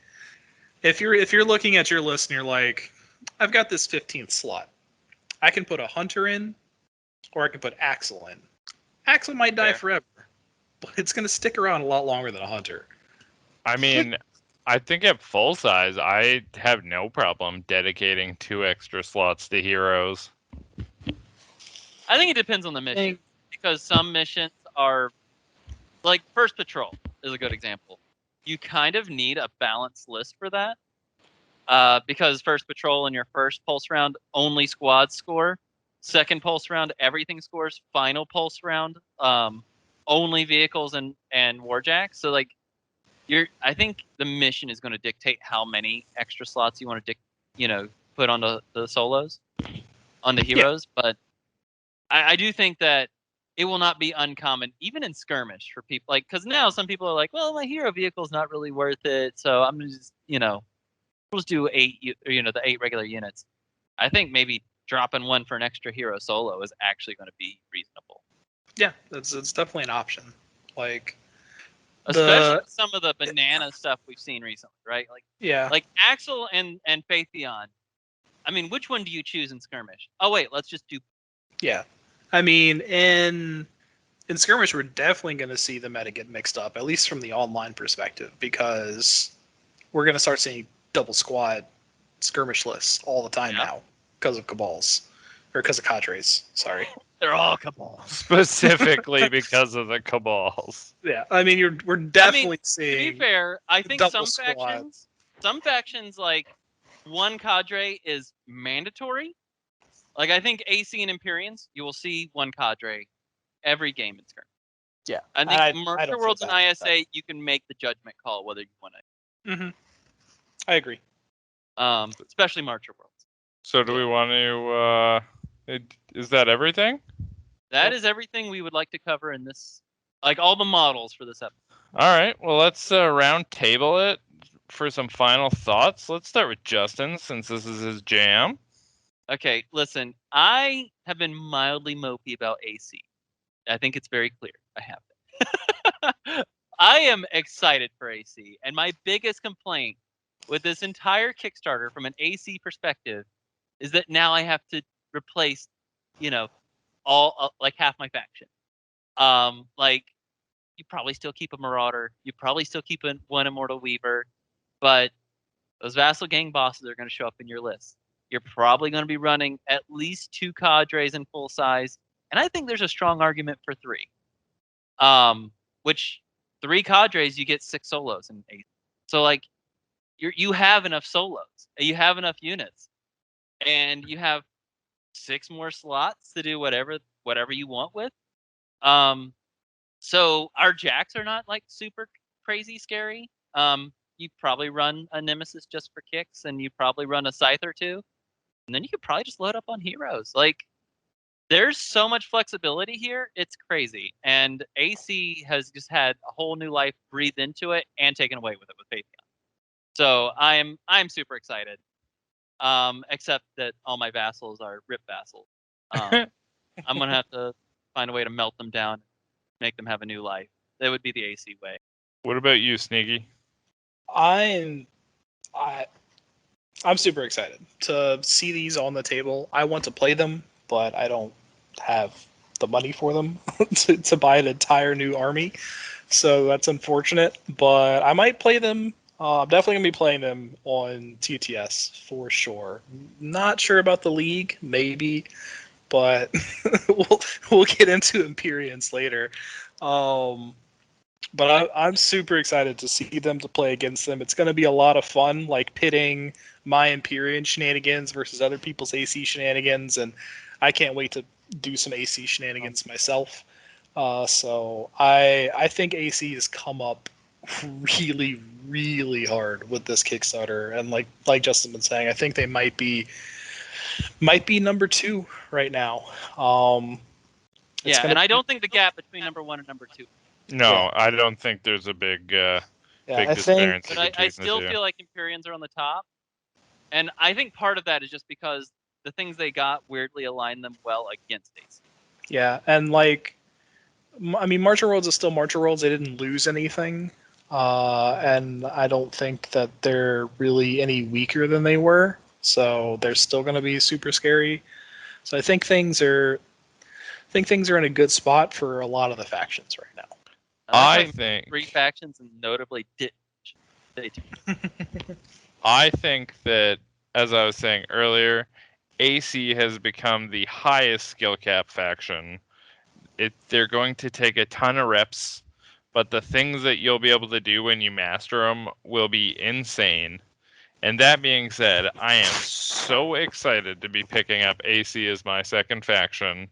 if you're looking at your list and you're like, I've got this 15th slot, I can put a hunter in, or I can put Axel in. Axel might die forever, but it's going to stick around a lot longer than a hunter. I mean, I think at full size, I have no problem dedicating 2 extra slots to heroes. I think it depends on the mission, because some missions are like First Patrol is a good example. You kind of need a balanced list for that, because First Patrol in your first pulse round only squads score. Second pulse round everything scores. Final pulse round only vehicles and warjacks. So like I think the mission is going to dictate how many extra slots you want to put on the solos, on the heroes. Yeah. But I do think that it will not be uncommon, even in skirmish, for people because now some people are like, well, my hero vehicle is not really worth it, so I'm just we'll just do 8 the 8 regular units. I think maybe dropping one for an extra hero solo is actually going to be reasonable. Yeah, it's definitely an option. Like, especially some of the banana stuff we've seen recently, right? Like Axel and Phaetheon. I mean, which one do you choose in skirmish? Oh wait, let's just do. Yeah, I mean, in skirmish, we're definitely going to see the meta get mixed up, at least from the online perspective, because we're going to start seeing double squad skirmish lists all the time now because of cabals, or because of cadres. Sorry, they're all cabals. Specifically because of the cabals. Yeah, I mean, we're definitely seeing. To be fair, I think some factions like one cadre is mandatory. Like, I think AC and Empyreans, you will see one cadre every game in skirmish. Yeah, I think Mercer Worlds and ISA, you can make the judgment call whether you want to. Mm-hmm. I agree. Especially Marcher Worlds. So do we want to? Is that everything? That is everything we would like to cover in this, like all the models for this episode. All right. Well, let's round table it for some final thoughts. Let's start with Justin, since this is his jam. Okay, listen, I have been mildly mopey about AC. I think it's very clear. I have been. I am excited for AC, and my biggest complaint with this entire Kickstarter from an AC perspective is that now I have to replace, all like half my faction. Like, you probably still keep a Marauder, you probably still keep one Immortal Weaver, but those Vassal Gang bosses are going to show up in your list. You're probably going to be running at least 2 cadres in full size, and I think there's a strong argument for 3. Which 3 cadres, you get 6 solos in 8. So like, you have enough solos, you have enough units, and you have 6 more slots to do whatever you want with. So our jacks are not like super crazy scary. You probably run a Nemesis just for kicks, and you probably run a Scythe or 2. And then you could probably just load up on heroes. Like, there's so much flexibility here. It's crazy. And AC has just had a whole new life breathed into it and taken away with it with Patheon. So I'm super excited. Except that all my vassals are rip vassals. I'm gonna have to find a way to melt them down, make them have a new life. That would be the AC way. What about you, Sneaky? I'm super excited to see these on the table. I want to play them, but I don't have the money for them to buy an entire new army. So that's unfortunate, but I might play them. I'm definitely going to be playing them on TTS for sure. Not sure about the league, maybe, but we'll get into Empyreans later. But I'm super excited to see them, to play against them. It's going to be a lot of fun, like pitting my Empyrean shenanigans versus other people's AC shenanigans, and I can't wait to do some AC shenanigans myself. So I think AC has come up really, really hard with this Kickstarter, and like Justin been saying, I think they might be number 2 right now. Yeah, and I don't think the gap between number 1 and number 2. No, Yeah. I don't think there's a big big I think, disparity But I between still the two. feel like Empyreans are on the top. And I think part of that is just because the things they got weirdly align them well against AC. yeah, and like, I mean, Marcher Worlds is still Marcher Worlds. They didn't lose anything, and I don't think that they're really any weaker than they were. So they're still going to be super scary. So I think things are in a good spot for a lot of the factions right now. I like think 3 factions and notably did. I think that, as I was saying earlier, AC has become the highest skill cap faction. They're going to take a ton of reps, but the things that you'll be able to do when you master them will be insane. And that being said, I am so excited to be picking up AC as my second faction.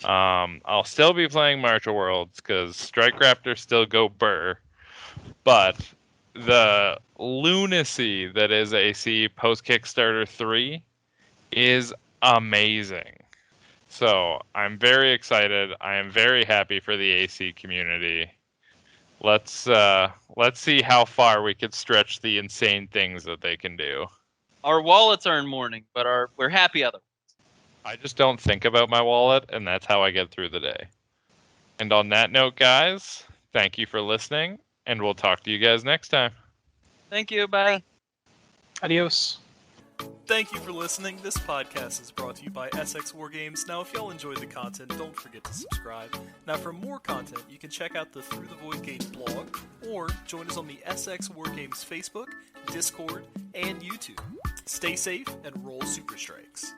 I'll still be playing Marcher Worlds because Strike Raptors still go burr, but the lunacy that is AC post Kickstarter 3 is amazing. So I'm very excited. I am very happy for the AC community. Let's see how far we could stretch the insane things that they can do. Our wallets are in mourning, but we're happy otherwise. I just don't think about my wallet, and that's how I get through the day. And on that note, guys, thank you for listening, and we'll talk to you guys next time. Thank you. Bye. Adios. Thank you for listening. This podcast is brought to you by Essex Wargames. Now, if y'all enjoyed the content, don't forget to subscribe. Now, for more content, you can check out the Through the Void Gate blog, or join us on the Essex Wargames Facebook, Discord, and YouTube. Stay safe and roll super strikes.